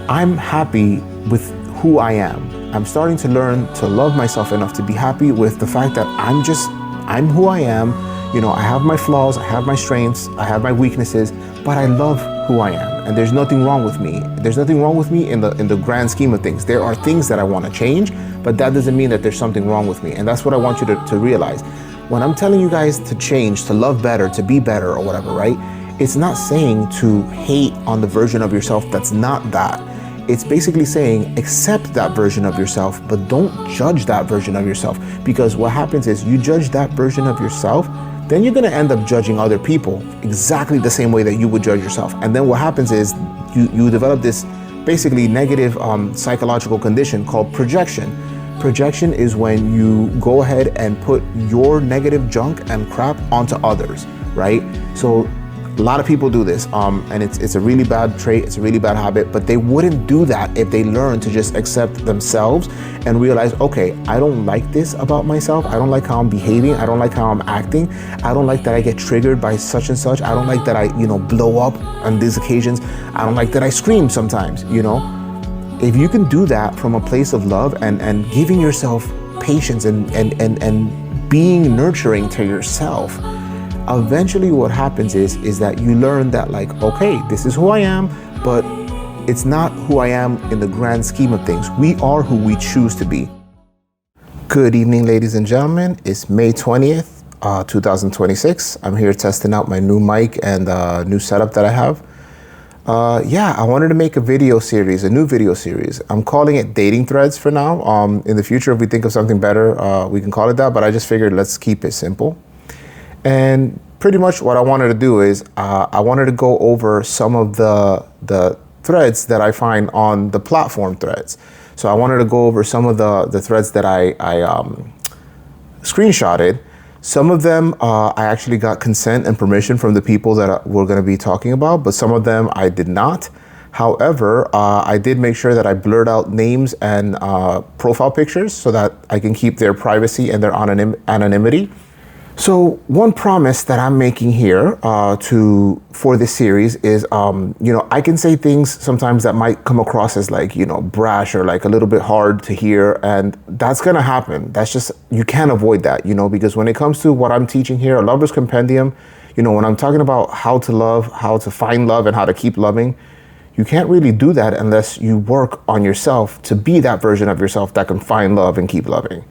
I'm happy with who I am. I'm starting to learn to love myself enough to be happy with the fact that I'm who I am. You know, I have my flaws, I have my strengths, I have my weaknesses, but I love who I am. And there's nothing wrong with me. There's nothing wrong with me in the grand scheme of things. There are things that I want to change, but that doesn't mean that there's something wrong with me. And that's what I want you to realize. When I'm telling you guys to change, to love better, to be better or whatever, right? It's not saying to hate on the version of yourself that's not that. It's basically saying accept that version of yourself, but don't judge that version of yourself. Because what happens is you judge that version of yourself, then you're going to end up judging other people exactly the same way that you would judge yourself. And then what happens is you develop this basically negative psychological condition called projection. Projection is when you go ahead and put your negative junk and crap onto others, right? So a lot of people do this, and it's a really bad trait, it's a really bad habit, but they wouldn't do that if they learned to just accept themselves and realize, okay, I don't like this about myself. I don't like how I'm behaving. I don't like how I'm acting. I don't like that I get triggered by such and such. I don't like that I, blow up on these occasions. I don't like that I scream sometimes, If you can do that from a place of love and giving yourself patience and being nurturing to yourself, eventually what happens is that you learn that, like, okay, this is who I am, but it's not who I am in the grand scheme of things. We are who we choose to be. Good evening, ladies and gentlemen. It's May 20th, 2026. I'm here testing out my new mic and new setup that I have. I wanted to make a new video series. I'm calling it Dating Threads for now. In the future, if we think of something better, we can call it that, but I just figured let's keep it simple. And pretty much what I wanted to do is I wanted to go over some of the threads that I find on the platform threads. So I wanted to go over some of the threads that I screenshotted. Some of them I actually got consent and permission from the people that we're going to be talking about, but some of them I did not. However, I did make sure that I blurred out names and profile pictures so that I can keep their privacy and their anonymity. So one promise that I'm making here for this series is, I can say things sometimes that might come across as like, brash or like a little bit hard to hear. And that's going to happen. That's just, you can't avoid that, because when it comes to what I'm teaching here, a lover's compendium, when I'm talking about how to love, how to find love and how to keep loving, you can't really do that unless you work on yourself to be that version of yourself that can find love and keep loving.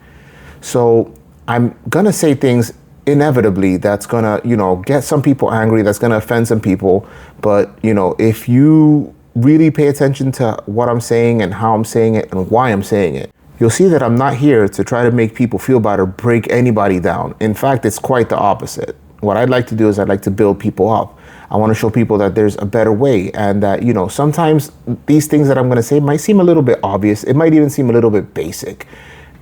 So I'm going to say things inevitably that's gonna get some people angry, that's gonna offend some people, but if you really pay attention to what I'm saying and how I'm saying it and why I'm saying it, you'll see that I'm not here to try to make people feel bad or break anybody down. In fact, it's quite the opposite. What I'd like to do is I'd like to build people up. I want to show people that there's a better way, and that sometimes these things that I'm going to say might seem a little bit obvious. It might even seem a little bit basic,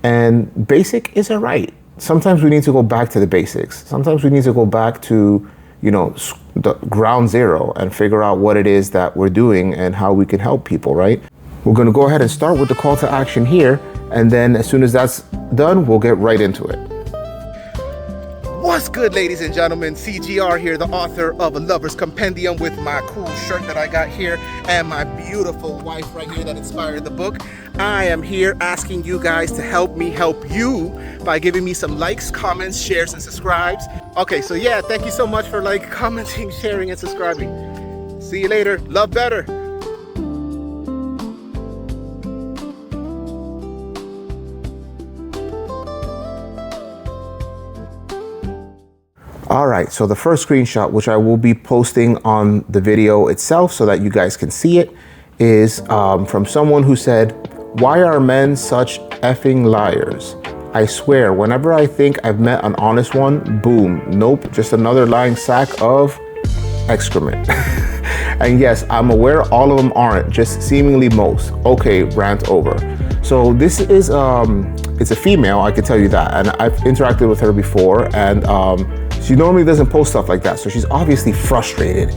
and basic is alright. Sometimes we need to go back to the basics. Sometimes we need to go back to, the ground zero and figure out what it is that we're doing and how we can help people, right? We're going to go ahead and start with the call to action here. And then as soon as that's done, we'll get right into it. What's good, ladies and gentlemen? CGR here, the author of A Lover's Compendium, with my cool shirt that I got here and my beautiful wife right here that inspired the book. I am here asking you guys to help me help you by giving me some likes, comments, shares, and subscribes. Okay, so yeah, thank you so much for commenting, sharing, and subscribing. See you later. Love better. All right, so the first screenshot, which I will be posting on the video itself so that you guys can see it, is from someone who said, "Why are men such effing liars? I swear, whenever I think I've met an honest one, boom, nope, just another lying sack of excrement." And yes, I'm aware all of them aren't, just seemingly most. Okay, rant over. So this is, it's a female, I can tell you that, and I've interacted with her before, and she normally doesn't post stuff like that, so she's obviously frustrated.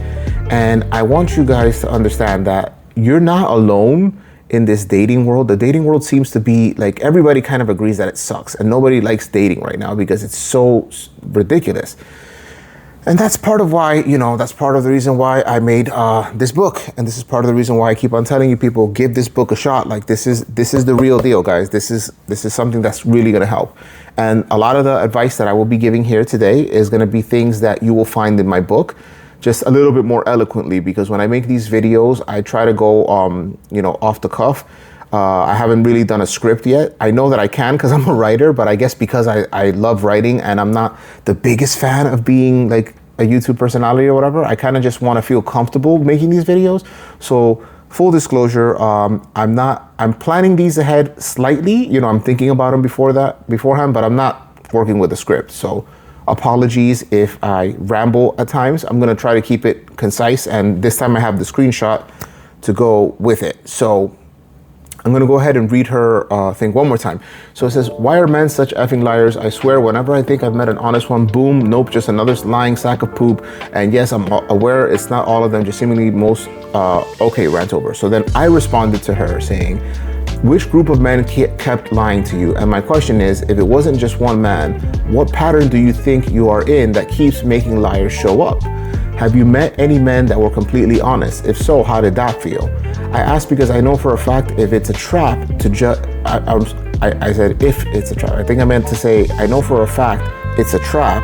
And I want you guys to understand that you're not alone in this dating world. The dating world seems to be like, everybody kind of agrees that it sucks, and nobody likes dating right now because it's so ridiculous. And that's part of why, that's part of the reason why I made this book. And this is part of the reason why I keep on telling you people, give this book a shot. Like this is the real deal, guys. This is something that's really going to help. And a lot of the advice that I will be giving here today is going to be things that you will find in my book, just a little bit more eloquently, because when I make these videos, I try to go, off the cuff. I haven't really done a script yet. I know that I can because I'm a writer, but I guess because I love writing and I'm not the biggest fan of being like a YouTube personality or whatever, I kind of just want to feel comfortable making these videos. So full disclosure, I'm planning these ahead slightly. I'm thinking about them beforehand, but I'm not working with a script. So apologies if I ramble at times. I'm going to try to keep it concise. And this time I have the screenshot to go with it. So I'm going to go ahead and read her thing one more time. So it says, why are men such effing liars? I swear, whenever I think I've met an honest one, boom, nope, just another lying sack of poop. And yes, I'm aware it's not all of them, just seemingly most, okay, rant over. So then I responded to her saying, which group of men kept lying to you? And my question is, if it wasn't just one man, what pattern do you think you are in that keeps making liars show up? Have you met any men that were completely honest? If so, how did that feel? I asked because I know for a fact if it's a trap to judge, I said if it's a trap. I think I meant to say, I know for a fact it's a trap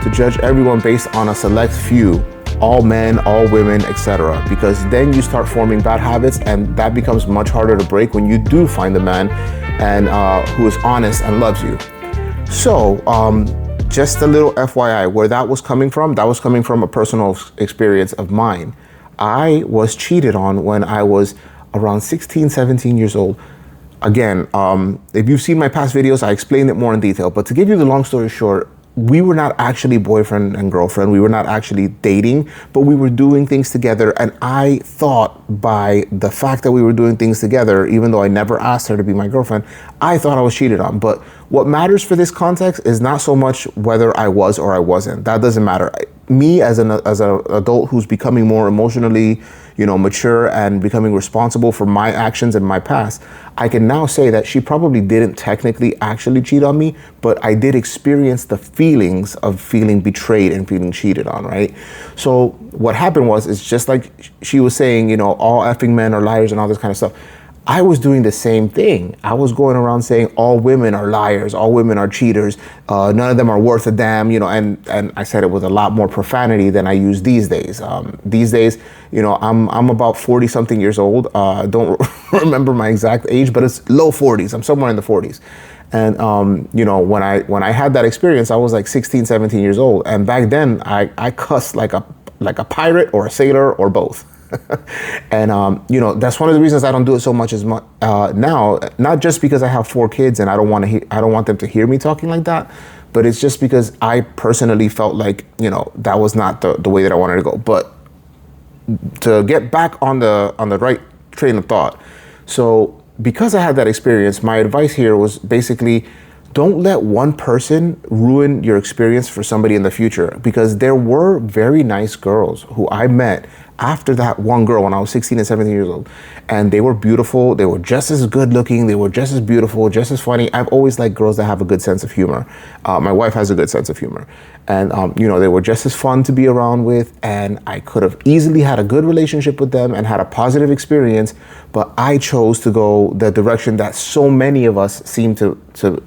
to judge everyone based on a select few, all men, all women, etc. Because then you start forming bad habits, and that becomes much harder to break when you do find a man and who is honest and loves you. So, just a little FYI, where that was coming from a personal experience of mine. I was cheated on when I was around 16, 17 years old. Again, if you've seen my past videos, I explained it more in detail, but to give you the long story short, we were not actually boyfriend and girlfriend. We were not actually dating, but we were doing things together. And I thought by the fact that we were doing things together, even though I never asked her to be my girlfriend, I thought I was cheated on. But what matters for this context is not so much whether I was or I wasn't. That doesn't matter. Me as an adult who's becoming more emotionally, mature and becoming responsible for my actions and my past, I can now say that she probably didn't technically actually cheat on me, but I did experience the feelings of feeling betrayed and feeling cheated on, right? So what happened was, it's just like she was saying, all effing men are liars and all this kind of stuff. I was doing the same thing. I was going around saying all women are liars, all women are cheaters, none of them are worth a damn, and I said it with a lot more profanity than I use these days. These days, I'm about 40 something years old. Don't remember my exact age, but it's low 40s. I'm somewhere in the 40s. And, when I had that experience, I was like 16, 17 years old. And back then I cussed like a pirate or a sailor or both. And, that's one of the reasons I don't do it so much as much now, not just because I have 4 kids and I don't want them to hear me talking like that, but it's just because I personally felt like, that was not the way that I wanted to go. But to get back on the right train of thought. So because I had that experience, my advice here was basically, don't let one person ruin your experience for somebody in the future, because there were very nice girls who I met after that one girl when I was 16 and 17 years old. And they were beautiful. They were just as good looking. They were just as beautiful, just as funny. I've always liked girls that have a good sense of humor. My wife has a good sense of humor. And, they were just as fun to be around with. And I could have easily had a good relationship with them and had a positive experience. But I chose to go the direction that so many of us seem to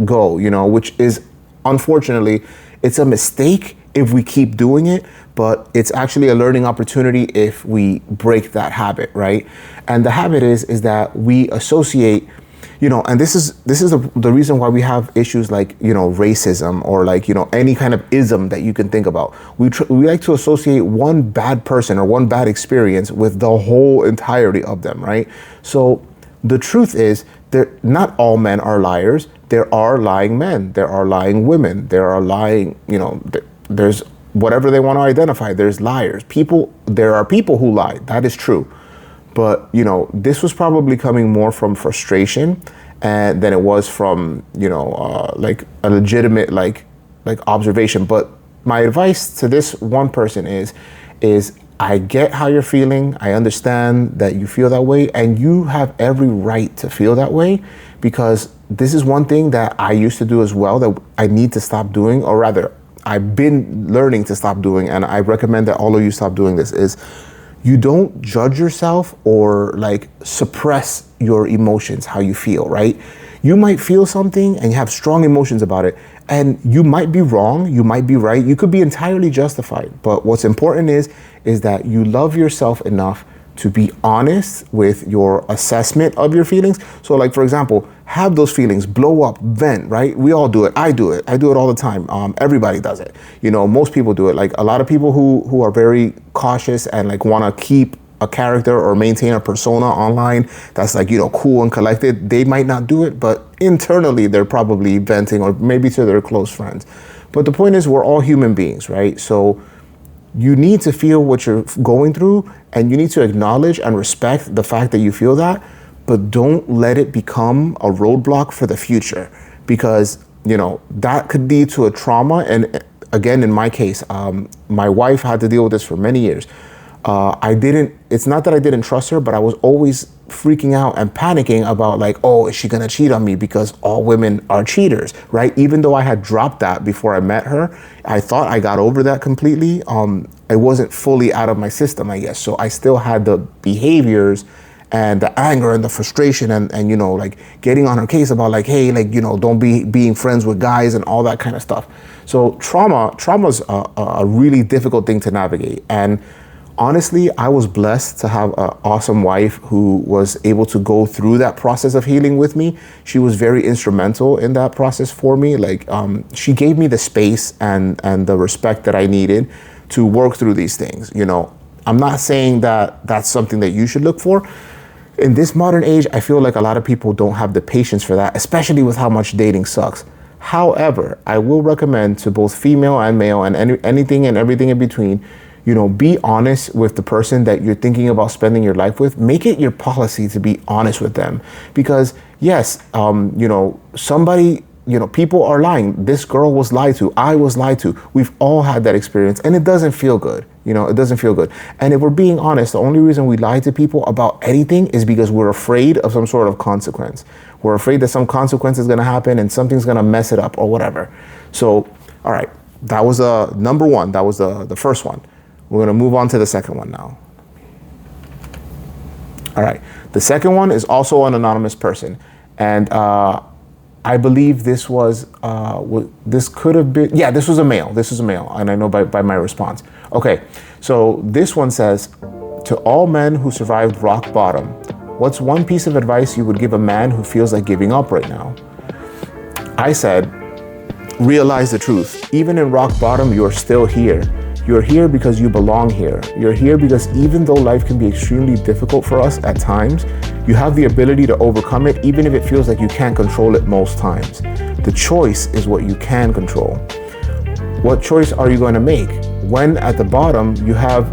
go, which is, unfortunately, it's a mistake if we keep doing it, but it's actually a learning opportunity if we break that habit, right? And the habit is that we associate, and this is the reason why we have issues like, racism or like, any kind of ism that you can think about. We like to associate one bad person or one bad experience with the whole entirety of them, right? So the truth is, not all men are liars. There are lying men. There are lying women. There are lying, there's whatever they want to identify. There's liars. There are people who lie. That is true. But, this was probably coming more from frustration than it was from, like a legitimate, like observation. But my advice to this one person is I get how you're feeling. I understand that you feel that way, and you have every right to feel that way, because this is one thing that I used to do as well that I need to stop doing, or rather, I've been learning to stop doing, and I recommend that all of you stop doing this, is you don't judge yourself or like suppress your emotions, how you feel, right? You might feel something and you have strong emotions about it, and you might be wrong, you might be right, you could be entirely justified. But what's important is that you love yourself enough to be honest with your assessment of your feelings. So like, for example, have those feelings, blow up, vent, right? We all do it. I do it all the time. Everybody does it. You know, most people do it. Like a lot of people who are very cautious and like want to keep a character or maintain a persona online that's like, you know, cool and collected, they might not do it, but internally they're probably venting, or maybe to their close friends. But the point is, we're all human beings, right? So you need to feel what you're going through, and you need to acknowledge and respect the fact that you feel that, but don't let it become a roadblock for the future, because, you know, that could lead to a trauma. And again, in my case, my wife had to deal with this for many years. It's not that I didn't trust her, but I was always freaking out and panicking about like, oh, is she gonna cheat on me because all women are cheaters, right? Even though I had dropped that before I met her, I thought I got over that completely. It wasn't fully out of my system, I guess. So I still had the behaviors and the anger and the frustration and you know, like getting on her case about like, hey, like, you know, don't be being friends with guys and all that kind of stuff. So trauma's a really difficult thing to navigate. And honestly, I was blessed to have an awesome wife who was able to go through that process of healing with me. She was very instrumental in that process for me. Like, she gave me the space and the respect that I needed to work through these things. You know, I'm not saying that that's something that you should look for. In this modern age, I feel like a lot of people don't have the patience for that, especially with how much dating sucks. However, I will recommend to both female and male and anything and everything in between, you know, be honest with the person that you're thinking about spending your life with. Make it your policy to be honest with them, because yes, you know, somebody, you know, people are lying. This girl was lied to. I was lied to. We've all had that experience, and it doesn't feel good. You know, it doesn't feel good. And if we're being honest, the only reason we lie to people about anything is because we're afraid of some sort of consequence. We're afraid that some consequence is going to happen and something's going to mess it up or whatever. So, all right, that was number one. That was the first one. We're going to move on to the second one now. All right. The second one is also an anonymous person. And I believe this was, this could have been, yeah, this was a male. This was a male. And I know by my response. Okay. So this one says, to all men who survived rock bottom, what's one piece of advice you would give a man who feels like giving up right now? I said, realize the truth. Even in rock bottom, you're still here. You're here because you belong here. You're here because even though life can be extremely difficult for us at times, you have the ability to overcome it, even if it feels like you can't control it most times. The choice is what you can control. What choice are you going to make? When at the bottom you have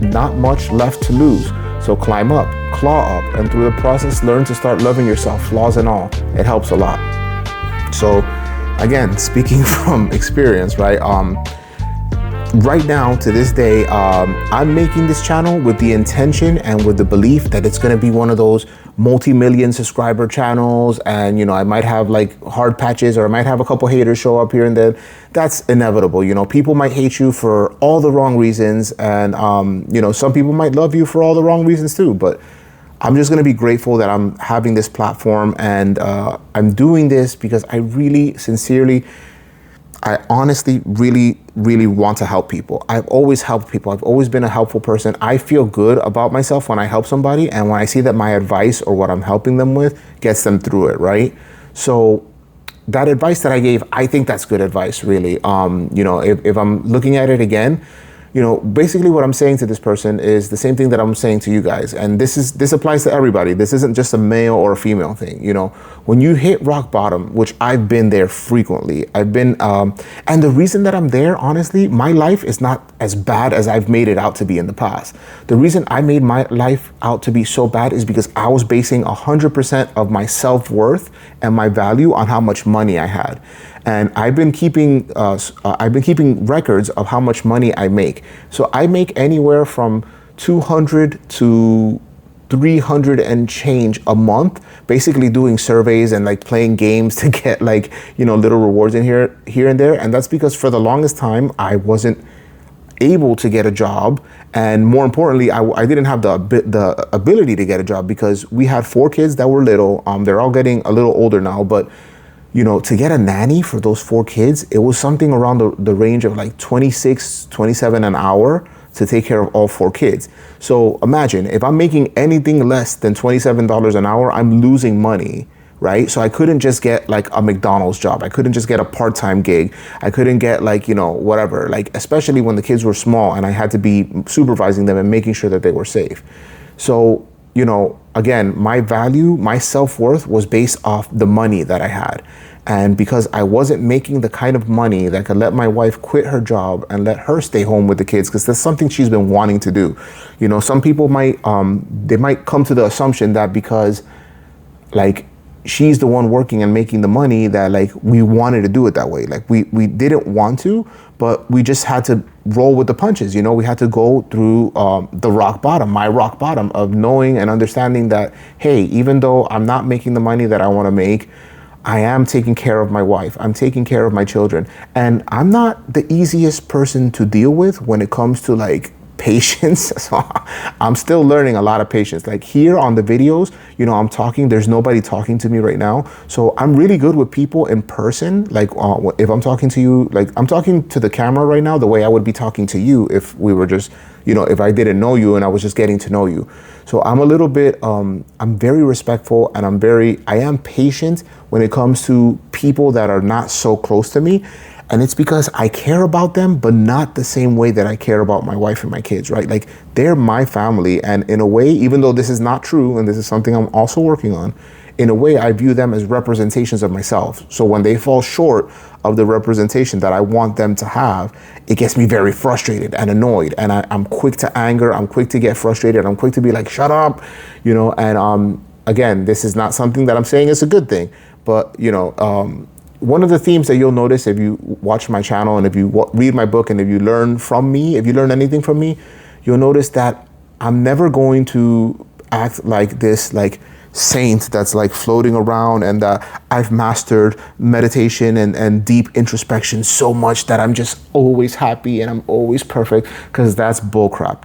not much left to lose. So climb up, claw up, and through the process, learn to start loving yourself, flaws and all. It helps a lot. So again, speaking from experience, right? Right now, to this day, I'm making this channel with the intention and with the belief that it's going to be one of those multi-million subscriber channels. And, you know, I might have like hard patches, or I might have a couple haters show up here and then. That's inevitable. You know, people might hate you for all the wrong reasons. And, you know, some people might love you for all the wrong reasons too. But I'm just going to be grateful that I'm having this platform, and I'm doing this because I really, sincerely, I honestly really, really want to help people. I've always helped people. I've always been a helpful person. I feel good about myself when I help somebody, and when I see that my advice or what I'm helping them with gets them through it, right? So that advice that I gave, I think that's good advice, really. You know, if I'm looking at it again, you know, basically what I'm saying to this person is the same thing that I'm saying to you guys. And this applies to everybody. This isn't just a male or a female thing. You know, when you hit rock bottom, which I've been there frequently, and the reason that I'm there, honestly, my life is not as bad as I've made it out to be in the past. The reason I made my life out to be so bad is because I was basing 100% of my self-worth and my value on how much money I had. And I've been keeping records of how much money I make. So I make anywhere from $200 to $300 and change a month, basically doing surveys and like playing games to get like, little rewards in here and there. And that's because for the longest time, I wasn't able to get a job. And more importantly, I didn't have the ability to get a job because we had 4 kids that were little. They're all getting a little older now, but to get a nanny for those 4 kids, it was something around the range of like 26, 27 an hour to take care of all 4 kids. So imagine if I'm making anything less than $27 an hour, I'm losing money, right? So I couldn't just get like a McDonald's job. I couldn't just get a part-time gig. I couldn't get like, whatever, like especially when the kids were small and I had to be supervising them and making sure that they were safe. So, again, my value, my self-worth was based off the money that I had. And because I wasn't making the kind of money that could let my wife quit her job and let her stay home with the kids, because that's something she's been wanting to do. Some people might come to the assumption that because like she's the one working and making the money that like we wanted to do it that way. Like we didn't want to, but we just had to roll with the punches. We had to go through the rock bottom, my rock bottom of knowing and understanding that, hey, even though I'm not making the money that I want to make, I am taking care of my wife. I'm taking care of my children. And I'm not the easiest person to deal with when it comes to like patience. So I'm still learning a lot of patience. Like here on the videos, I'm talking, there's nobody talking to me right now. So I'm really good with people in person. Like if I'm talking to you, like I'm talking to the camera right now, the way I would be talking to you if we were just, if I didn't know you and I was just getting to know you. So I'm a little bit, I'm very respectful and I am patient when it comes to people that are not so close to me. And it's because I care about them, but not the same way that I care about my wife and my kids, right? Like they're my family. And in a way, even though this is not true, and this is something I'm also working on, in a way, I view them as representations of myself. So when they fall short of the representation that I want them to have, it gets me very frustrated and annoyed. And I'm quick to anger. I'm quick to get frustrated. I'm quick to be like, shut up, and again, this is not something that I'm saying is a good thing, but, one of the themes that you'll notice if you watch my channel and if you read my book and if you learn from me, if you learn anything from me, you'll notice that I'm never going to act like this like saint that's like floating around and I've mastered meditation and deep introspection so much that I'm just always happy and I'm always perfect, because that's bullcrap.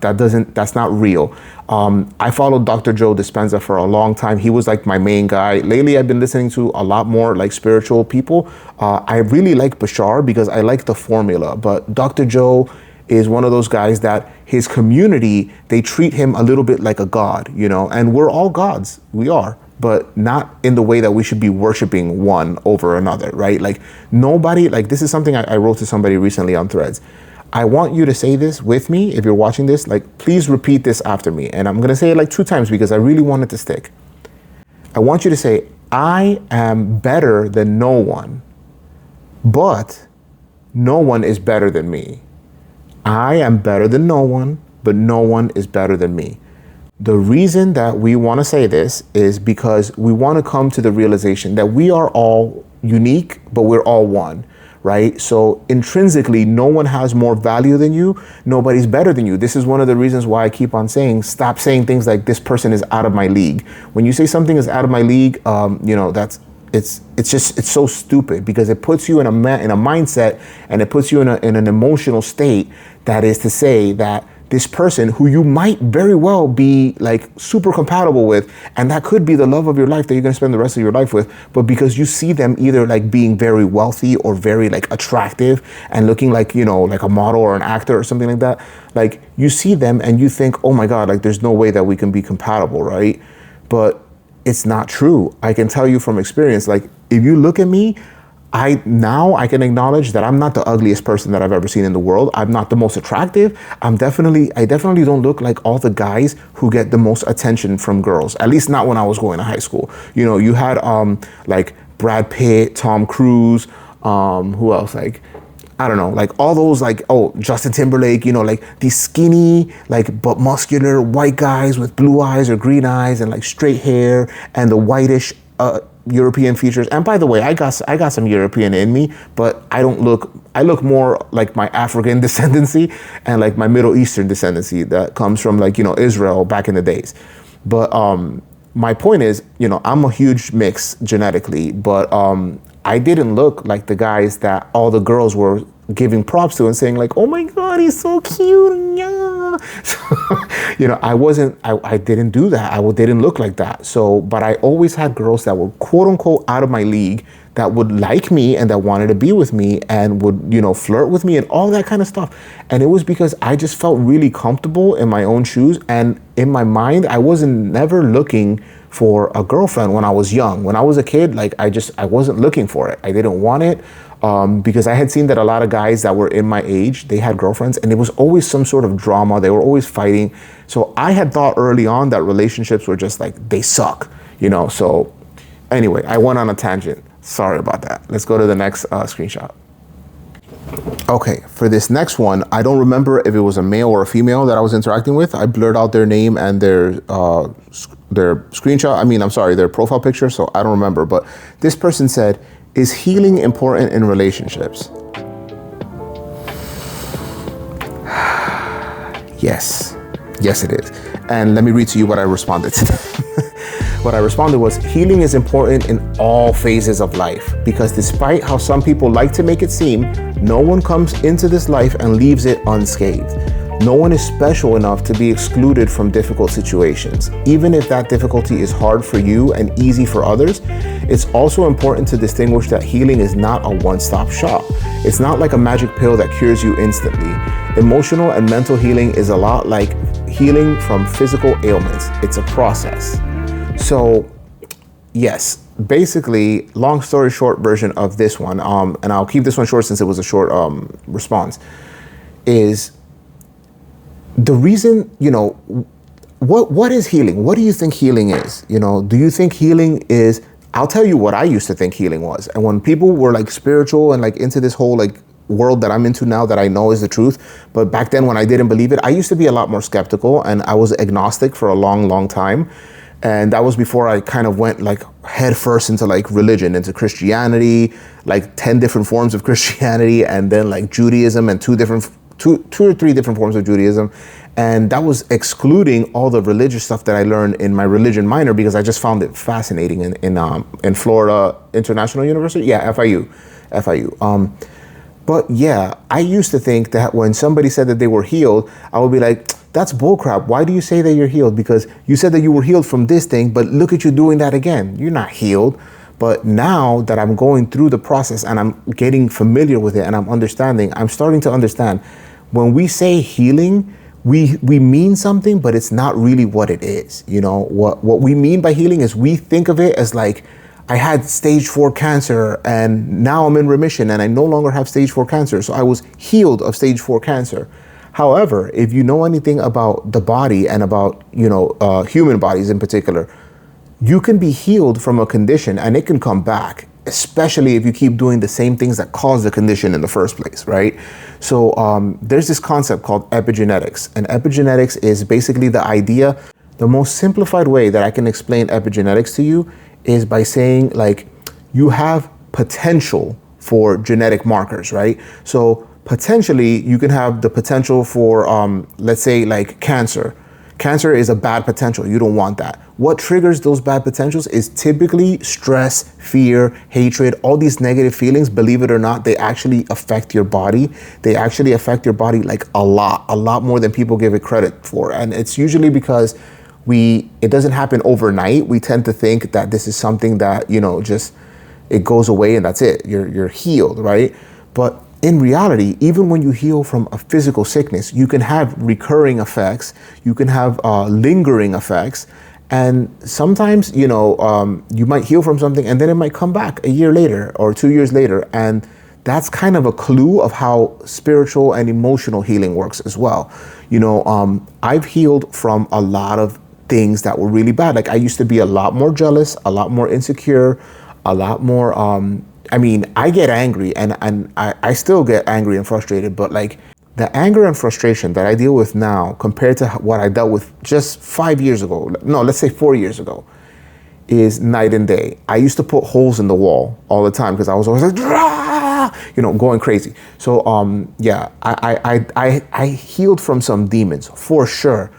That's not real. I followed Dr. Joe Dispenza for a long time. He was like my main guy. Lately, I've been listening to a lot more like spiritual people. I really like Bashar because I like the formula, but Dr. Joe is one of those guys that his community, they treat him a little bit like a god, and we're all gods. We are, but not in the way that we should be worshiping one over another, right? Like nobody, like this is something I wrote to somebody recently on Threads. I want you to say this with me. If you're watching this, like, please repeat this after me. And I'm going to say it like 2 times because I really want it to stick. I want you to say, I am better than no one, but no one is better than me. I am better than no one, but no one is better than me. The reason that we want to say this is because we want to come to the realization that we are all unique, but we're all one, right? So intrinsically, no one has more value than you. Nobody's better than you. This is one of the reasons why I keep on saying, stop saying things like this person is out of my league. When you say something is out of my league, it's so stupid, because it puts you in a mindset, and it puts you in an emotional state that is to say that this person who you might very well be like super compatible with, and that could be the love of your life that you're going to spend the rest of your life with, but because you see them either like being very wealthy or very like attractive and looking like, like a model or an actor or something like that, like you see them and you think, oh my God, like there's no way that we can be compatible, right? But it's not true. I can tell you from experience, like if you look at me, I can acknowledge that I'm not the ugliest person that I've ever seen in the world. I'm not the most attractive. I definitely don't look like all the guys who get the most attention from girls, at least not when I was going to high school. You had like Brad Pitt, Tom Cruise, who else? Like, I don't know, like all those like, Justin Timberlake, like these skinny, like but muscular white guys with blue eyes or green eyes and like straight hair and the whitish European features. And by the way, I got some European in me, but I look more like my African descendancy and like my Middle Eastern descendancy that comes from like, Israel back in the days. But my point is, I'm a huge mix genetically, but I didn't look like the guys that all the girls were giving props to and saying like, oh my God, he's so cute. Yeah. So, I didn't do that. I didn't look like that. So, but I always had girls that were quote unquote out of my league that would like me and that wanted to be with me and would, flirt with me and all that kind of stuff. And it was because I just felt really comfortable in my own shoes. And in my mind, I wasn't never looking for a girlfriend when I was young. When I was a kid, like I wasn't looking for it. I didn't want it because I had seen that a lot of guys that were in my age, they had girlfriends and it was always some sort of drama. They were always fighting. So I had thought early on that relationships were just like, they suck, So anyway, I went on a tangent. Sorry about that. Let's go to the next screenshot. Okay, for this next one, I don't remember if it was a male or a female that I was interacting with. I blurred out their name and their screenshot. Their profile picture, so I don't remember. But this person said, is healing important in relationships? Yes. Yes, it is. And let me read to you what I responded to. What I responded was, healing is important in all phases of life because despite how some people like to make it seem, no one comes into this life and leaves it unscathed. No one is special enough to be excluded from difficult situations. Even if that difficulty is hard for you and easy for others, it's also important to distinguish that healing is not a one-stop shop. It's not like a magic pill that cures you instantly. Emotional and mental healing is a lot like healing from physical ailments. It's a process. So, yes, basically, long story short version of this one, and I'll keep this one short since it was a short response, is the reason, what is healing? What do you think healing is? Do you think healing is, I'll tell you what I used to think healing was. And when people were like spiritual and like into this whole like world that I'm into now that I know is the truth, but back then when I didn't believe it, I used to be a lot more skeptical and I was agnostic for a long, long time. And that was before I kind of went like head first into like religion, into Christianity, like 10 different forms of Christianity, and then like Judaism and two or three different forms of Judaism. And that was excluding all the religious stuff that I learned in my religion minor because I just found it fascinating in Florida International University. Yeah, FIU. But yeah, I used to think that when somebody said that they were healed, I would be like, that's bullcrap. Why do you say that you're healed? Because you said that you were healed from this thing, but look at you doing that again. You're not healed. But now that I'm going through the process and I'm getting familiar with it and I'm starting to understand when we say healing, we mean something, but it's not really what it is. What we mean by healing is we think of it as like, I had stage 4 cancer and now I'm in remission and I no longer have stage 4 cancer. So I was healed of stage 4 cancer. However, if you know anything about the body and about, human bodies in particular, you can be healed from a condition and it can come back, especially if you keep doing the same things that caused the condition in the first place, right? So there's this concept called epigenetics. And epigenetics is basically the idea, the most simplified way that I can explain epigenetics to you is by saying like you have potential for genetic markers, right? So potentially you can have the potential for, let's say like cancer. Cancer is a bad potential. You don't want that. What triggers those bad potentials is typically stress, fear, hatred, all these negative feelings. Believe it or not, they actually affect your body. They actually affect your body like a lot more than people give it credit for. And it's usually because it doesn't happen overnight. We tend to think that this is something that, just it goes away and that's it. You're healed, right? But in reality, even when you heal from a physical sickness, you can have recurring effects, you can have lingering effects, and sometimes, you might heal from something and then it might come back a year later or 2 years later, and that's kind of a clue of how spiritual and emotional healing works as well. I've healed from a lot of things that were really bad. Like I used to be a lot more jealous, a lot more insecure, a lot more, I get angry and I still get angry and frustrated, but like the anger and frustration that I deal with now compared to what I dealt with just 5 years ago, no, let's say 4 years ago, is night and day. I used to put holes in the wall all the time because I was always like, going crazy. So I healed from some demons for sure.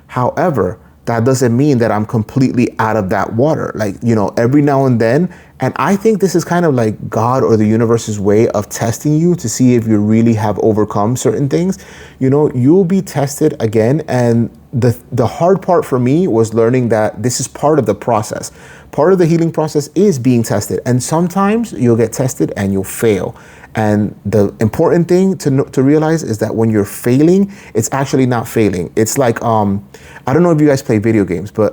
However, that doesn't mean that I'm completely out of that water. Like, you know, every now and then. And I think this is kind of like God or the universe's way of testing you to see if you really have overcome certain things. You know, you'll be tested again. And the hard part for me was learning that this is part of the process. Part of the healing process is being tested. And sometimes you'll get tested and you'll fail. And the important thing to realize is that when you're failing, it's actually not failing. It's like, I don't know if you guys play video games, but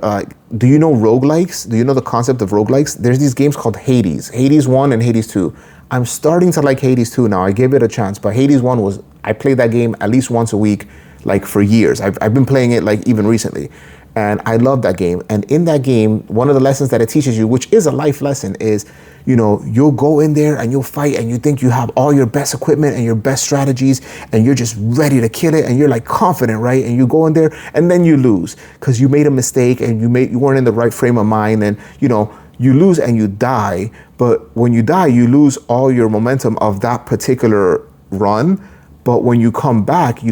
do you know roguelikes? Do you know the concept of roguelikes? There's these games called Hades, Hades 1 and Hades 2. I'm starting to like Hades 2 now. I gave it a chance, but Hades 1 was, I played that game at least once a week, like for years. I've been playing it like even recently. And I love that game. And in that game, one of the lessons that it teaches you, which is a life lesson, is, you know, you'll go in there and you'll fight and you think you have all your best equipment and your best strategies and you're just ready to kill it and you're like confident, right? And you go in there and then you lose because you made a mistake and you weren't in the right frame of mind, and, you know, you lose and you die. But when you die, you lose all your momentum of that particular run. But when you come back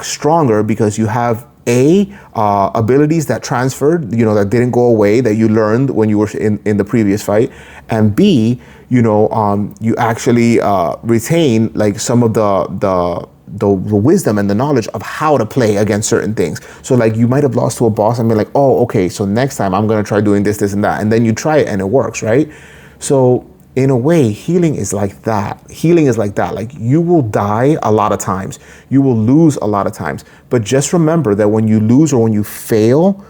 stronger because you have abilities that transferred, you know, that didn't go away, that you learned when you were in the previous fight, and B, you know, you actually retain like some of the wisdom and the knowledge of how to play against certain things. So like you might have lost to a boss and be like, oh, okay, so next time I'm gonna try doing this, this, and that, and then you try it and it works, right? So in a way, healing is like that. Healing is like that. Like, you will die a lot of times. You will lose a lot of times. But just remember that when you lose or when you fail,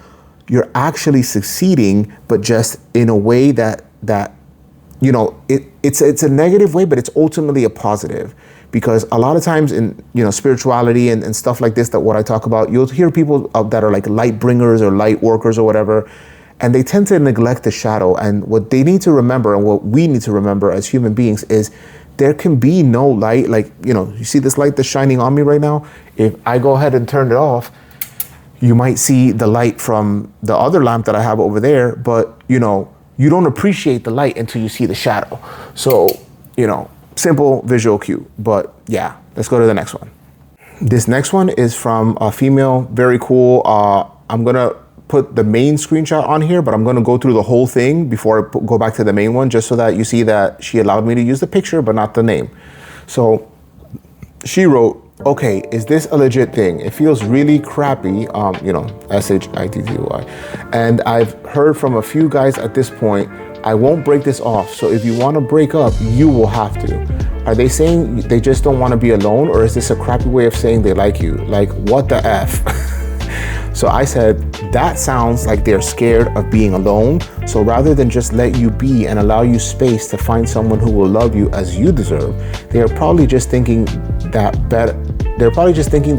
you're actually succeeding, but just in a way that you know, it's a negative way, but it's ultimately a positive. Because a lot of times in, you know, spirituality and stuff like this, that what I talk about, you'll hear people that are like light bringers or light workers or whatever, and they tend to neglect the shadow. And what they need to remember, and what we need to remember as human beings, is there can be no light. Like, you know, you see this light that's shining on me right now? If I go ahead and turn it off, you might see the light from the other lamp that I have over there, but, you know, you don't appreciate the light until you see the shadow. So, you know, simple visual cue. But yeah, let's go to the next one. This next one is from a female, very cool. I'm gonna put the main screenshot on here, but I'm gonna go through the whole thing before I go back to the main one, just so that you see that she allowed me to use the picture, but not the name. So she wrote, okay, is this a legit thing? It feels really crappy, you know, SHITTY. And I've heard from a few guys at this point, I won't break this off. So if you wanna break up, you will have to. Are they saying they just don't wanna be alone? Or is this a crappy way of saying they like you? Like, what the F? So I said, that sounds like they're scared of being alone. So rather than just let you be and allow you space to find someone who will love you as you deserve, they are probably just thinking that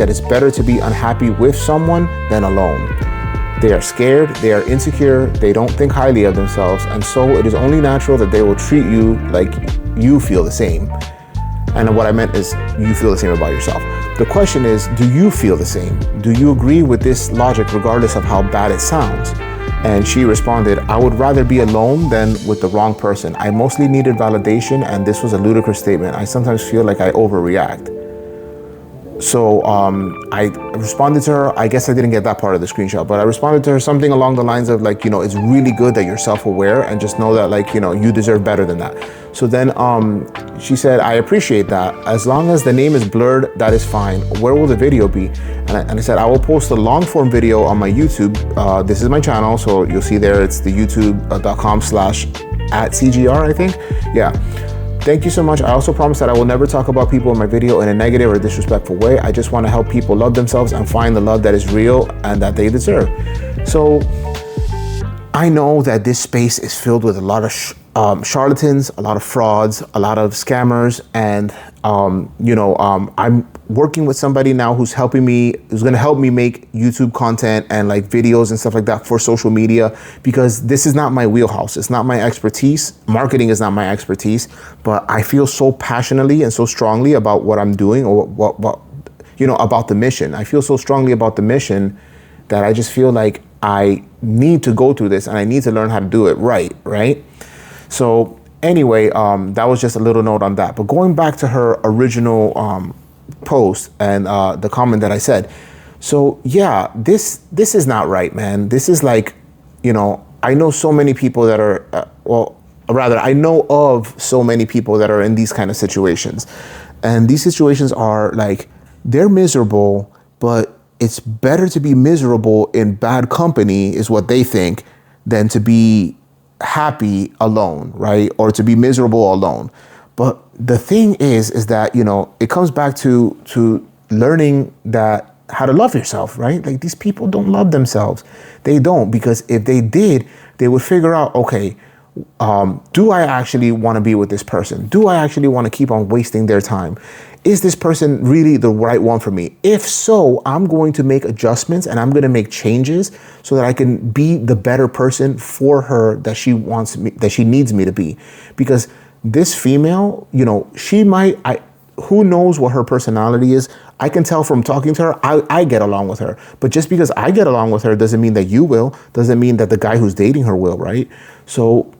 it's better to be unhappy with someone than alone. They are scared, they are insecure, they don't think highly of themselves, and so it is only natural that they will treat you like you feel the same. And what I meant is, you feel the same about yourself. The question is, do you feel the same? Do you agree with this logic regardless of how bad it sounds? And she responded, I would rather be alone than with the wrong person. I mostly needed validation, and this was a ludicrous statement. I sometimes feel like I overreact. So I responded to her, I guess I didn't get that part of the screenshot, but I responded to her something along the lines of like, you know, it's really good that you're self-aware, and just know that, like, you know, you deserve better than that. So then she said, I appreciate that. As long as the name is blurred, that is fine. Where will the video be? And I said, I will post a long form video on my YouTube. This is my channel, so you'll see there, it's the youtube.com/@CGR, I think. Yeah. Thank you so much. I also promise that I will never talk about people in my video in a negative or disrespectful way. I just want to help people love themselves and find the love that is real and that they deserve. So I know that this space is filled with a lot of charlatans, a lot of frauds, a lot of scammers, and you know, I'm working with somebody now who's going to help me make YouTube content and like videos and stuff like that for social media, because this is not my wheelhouse. It's not my expertise. Marketing is not my expertise, but I feel so passionately and so strongly about what I'm doing, or what you know, about the mission. I feel so strongly about the mission that I just feel like I need to go through this and I need to learn how to do it right? So anyway, that was just a little note on that. But going back to her original post and the comment that I said, So yeah, this is not right, man. This is like, I know so many people that are, rather, I know of so many people that are in these kind of situations. And these situations are like, they're miserable, but it's better to be miserable in bad company, is what they think, than to be happy alone, right? Or to be miserable alone. But the thing is that, it comes back to learning that how to love yourself, right? Like, these people don't love themselves. They don't, because if they did, they would figure out, okay, do I actually want to be with this person? Do I actually want to keep on wasting their time? Is this person really the right one for me? If so, I'm going to make adjustments and I'm going to make changes so that I can be the better person for her that she wants me, that she needs me to be. Because this female, who knows what her personality is? I can tell from talking to her, I get along with her. But just because I get along with her doesn't mean that you will, doesn't mean that the guy who's dating her will, right? So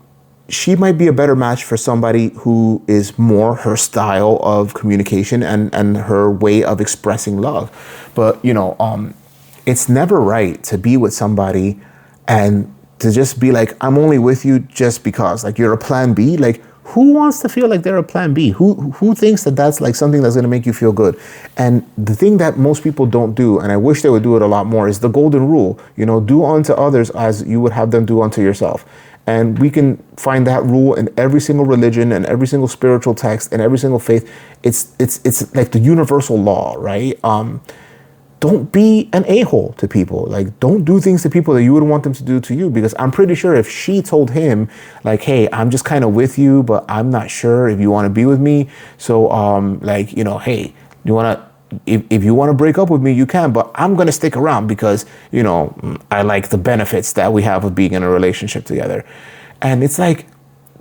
she might be a better match for somebody who is more her style of communication and her way of expressing love. But, it's never right to be with somebody and to just be like, I'm only with you just because, like, you're a plan B. Like, who wants to feel like they're a plan B? Who thinks that that's like something that's going to make you feel good? And the thing that most people don't do, and I wish they would do it a lot more, is the golden rule. Do unto others as you would have them do unto yourself. And we can find that rule in every single religion and every single spiritual text and every single faith. It's like the universal law, right? Don't be an a-hole to people. Like, don't do things to people that you wouldn't want them to do to you. Because I'm pretty sure if she told him, like, hey, I'm just kind of with you, but I'm not sure if you want to be with me. So, hey, you want to, if you want to break up with me, you can, but I'm going to stick around because, I like the benefits that we have of being in a relationship together. And it's like,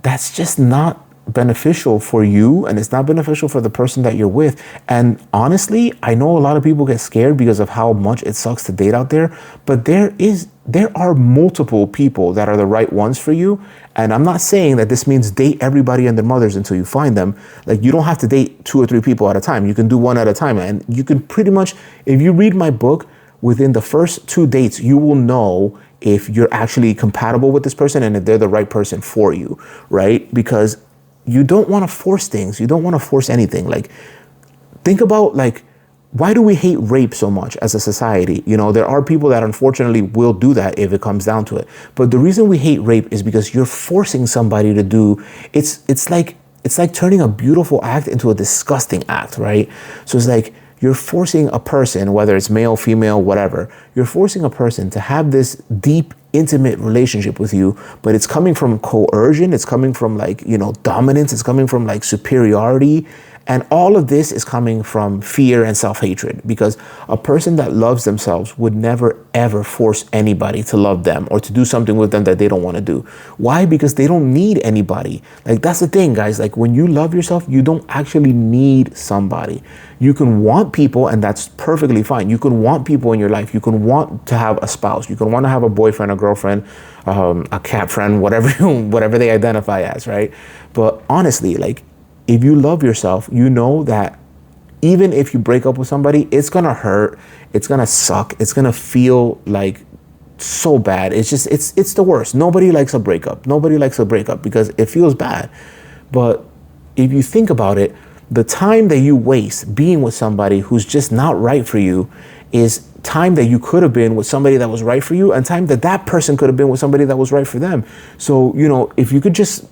that's just not beneficial for you, and it's not beneficial for the person that you're with. And honestly, I know a lot of people get scared because of how much it sucks to date out there, but there are multiple people that are the right ones for you. And I'm not saying that this means date everybody and their mothers until you find them. Like, you don't have to date 2 or 3 people at a time. You can do one at a time. And you can pretty much, if you read my book, within the first 2 dates, you will know if you're actually compatible with this person and if they're the right person for you, right? Because you don't want to force things. You don't want to force anything. Like, think about, like, why do we hate rape so much as a society? There are people that unfortunately will do that if it comes down to it. But the reason we hate rape is because you're forcing somebody to do, it's like turning a beautiful act into a disgusting act, right? So it's like, you're forcing a person, whether it's male, female, whatever, you're forcing a person to have this deep, intimate relationship with you, but it's coming from coercion, it's coming from like, dominance, it's coming from like superiority. And all of this is coming from fear and self-hatred, because a person that loves themselves would never, ever force anybody to love them or to do something with them that they don't want to do. Why? Because they don't need anybody. Like, that's the thing, guys. Like, when you love yourself, you don't actually need somebody. You can want people, and that's perfectly fine. You can want people in your life. You can want to have a spouse. You can want to have a boyfriend, a girlfriend, a cat friend, whatever they identify as, right? But honestly, like, if you love yourself, you know that even if you break up with somebody, it's going to hurt. It's going to suck. It's going to feel like so bad. It's the worst. Nobody likes a breakup. Nobody likes a breakup because it feels bad. But if you think about it, the time that you waste being with somebody who's just not right for you is time that you could have been with somebody that was right for you, and time that that person could have been with somebody that was right for them. So, if you could just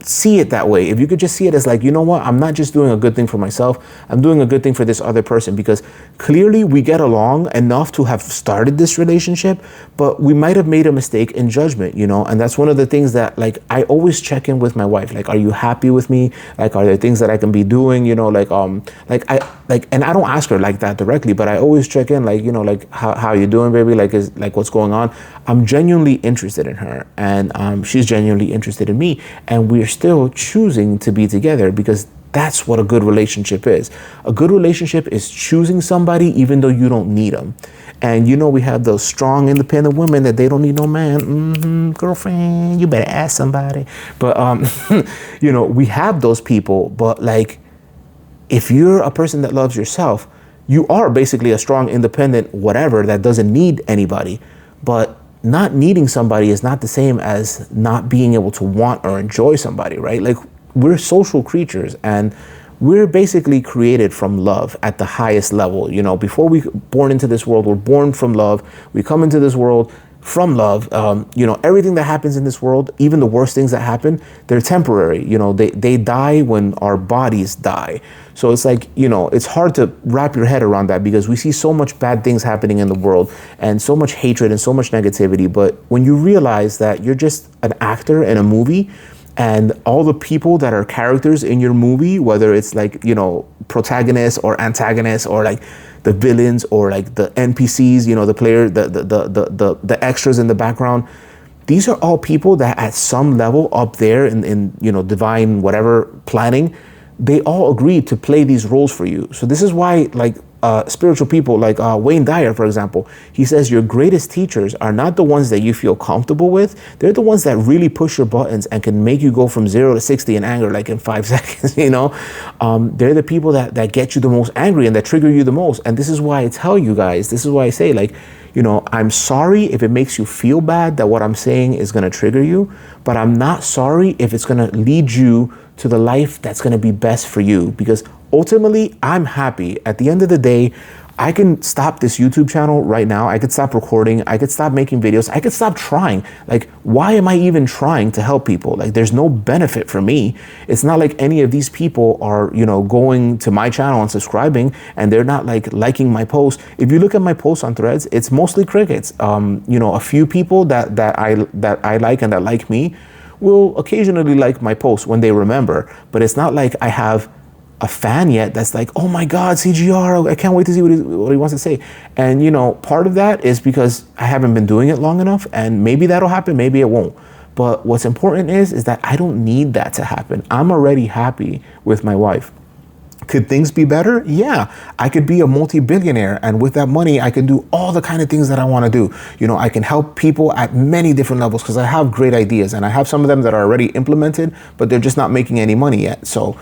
see it that way, if you could just see it as like, you know what, I'm not just doing a good thing for myself, I'm doing a good thing for this other person, because clearly we get along enough to have started this relationship, but we might have made a mistake in judgment, and that's one of the things that, like, I always check in with my wife. Like, are you happy with me? Like, are there things that I can be doing? And I don't ask her like that directly, but I always check in, like, how you doing, baby? Like, is like, what's going on? I'm genuinely interested in her, and she's genuinely interested in me, and we're still choosing to be together, because that's what a good relationship is. A good relationship is choosing somebody even though you don't need them. And we have those strong, independent women that they don't need no man. Girlfriend, you better ask somebody. But we have those people. But like, if you're a person that loves yourself, you are basically a strong, independent, whatever that doesn't need anybody. But not needing somebody is not the same as not being able to want or enjoy somebody, right? Like, we're social creatures, and we're basically created from love at the highest level. You know, before we born into this world, we're born from love. We come into this world from love. You know, everything that happens in this world, even the worst things that happen, they're temporary. You know, they die when our bodies die. So it's like, you know, it's hard to wrap your head around that, because we see so much bad things happening in the world and so much hatred and so much negativity. But when you realize that you're just an actor in a movie, and all the people that are characters in your movie, whether it's like, you know, protagonists or antagonists, or like the villains, or like the NPCs, you know, the player, the extras in the background, these are all people that at some level up there in you know, divine whatever planning, they all agreed to play these roles for you. So this is why, like, spiritual people like Wayne Dyer, for example, he says your greatest teachers are not the ones that you feel comfortable with. They're the ones that really push your buttons and can make you go from 0 to 60 in anger, like in 5 seconds, you know? They're the people that get you the most angry and that trigger you the most. And this is why I tell you guys, this is why I say, like, you know, I'm sorry if it makes you feel bad that what I'm saying is going to trigger you, but I'm not sorry if it's going to lead you to the life that's going to be best for you, because ultimately, I'm happy. At the end of the day, I can stop this YouTube channel right now. I could stop recording. I could stop making videos. I could stop trying. Like, why am I even trying to help people? Like, there's no benefit for me. It's not like any of these people are, you know, going to my channel and subscribing, and they're not like liking my posts. If you look at my posts on Threads, it's mostly crickets. You know, a few people that I like and that like me will occasionally like my posts when they remember. But it's not like I have a fan yet that's like, oh my God, CGR, I can't wait to see what he wants to say. And, you know, part of that is because I haven't been doing it long enough, and maybe that'll happen, maybe it won't. But what's important is that I don't need that to happen. I'm already happy with my wife. Could things be better? Yeah, I could be a multi-billionaire, and with that money, I can do all the kind of things that I want to do. You know, I can help people at many different levels because I have great ideas, and I have some of them that are already implemented, but they're just not making any money yet. So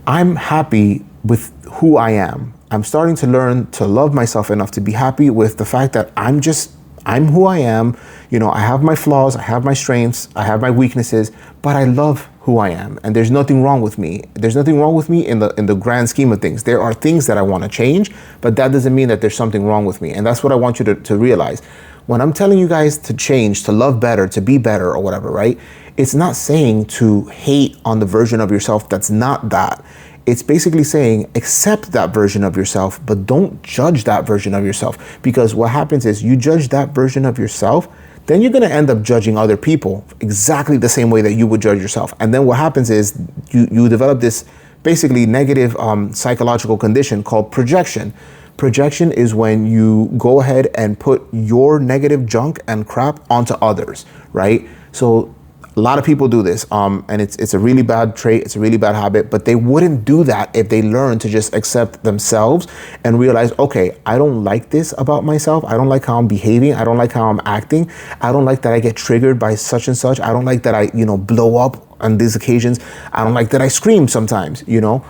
I'm happy with who I am. I'm starting to learn to love myself enough to be happy with the fact that I'm who I am. You know, I have my flaws, I have my strengths, I have my weaknesses, but I love who I am, and there's nothing wrong with me. There's nothing wrong with me in the grand scheme of things. There are things that I want to change, but that doesn't mean that there's something wrong with me. And that's what I want you to realize. When I'm telling you guys to change, to love better, to be better or whatever, right? It's not saying to hate on the version of yourself that's not that. It's basically saying accept that version of yourself, but don't judge that version of yourself. Because what happens is you judge that version of yourself, then you're going to end up judging other people exactly the same way that you would judge yourself. And then what happens is you develop this basically negative psychological condition called projection. Projection is when you go ahead and put your negative junk and crap onto others, right? So a lot of people do this, and it's a really bad trait, it's a really bad habit, but they wouldn't do that if they learn to just accept themselves and realize, okay, I don't like this about myself. I don't like how I'm behaving. I don't like how I'm acting. I don't like that I get triggered by such and such. I don't like that I, you know, blow up on these occasions. I don't like that I scream sometimes, you know.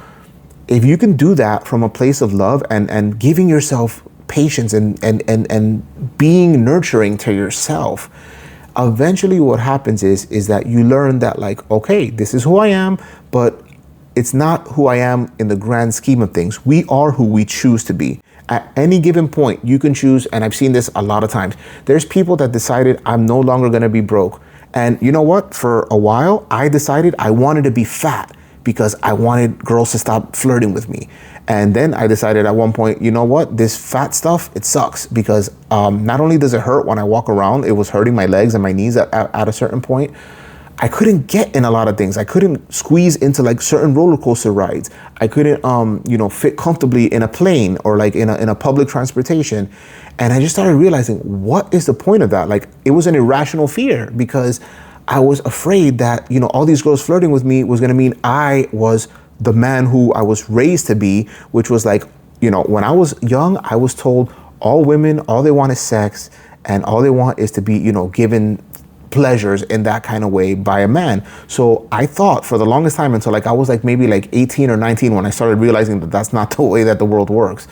If you can do that from a place of love and giving yourself patience and being nurturing to yourself, eventually what happens is that you learn that, like, okay, this is who I am, but it's not who I am in the grand scheme of things. We are who we choose to be. At any given point, you can choose, and I've seen this a lot of times. There's people that decided I'm no longer going to be broke. And you know what? For a while, I decided I wanted to be fat because I wanted girls to stop flirting with me. And then I decided at one point, you know what, this fat stuff, it sucks because not only does it hurt when I walk around, it was hurting my legs and my knees at a certain point. I couldn't get in a lot of things. I couldn't squeeze into like certain roller coaster rides. I couldn't, you know, fit comfortably in a plane or like in a public transportation. And I just started realizing, what is the point of that? Like, it was an irrational fear because I was afraid that, you know, all these girls flirting with me was going to mean I was the man who I was raised to be, which was like, you know, when I was young, I was told all women, all they want is sex, and all they want is to be, you know, given pleasures in that kind of way by a man. So I thought for the longest time, until like I was like maybe like 18 or 19, when I started realizing that that's not the way that the world works,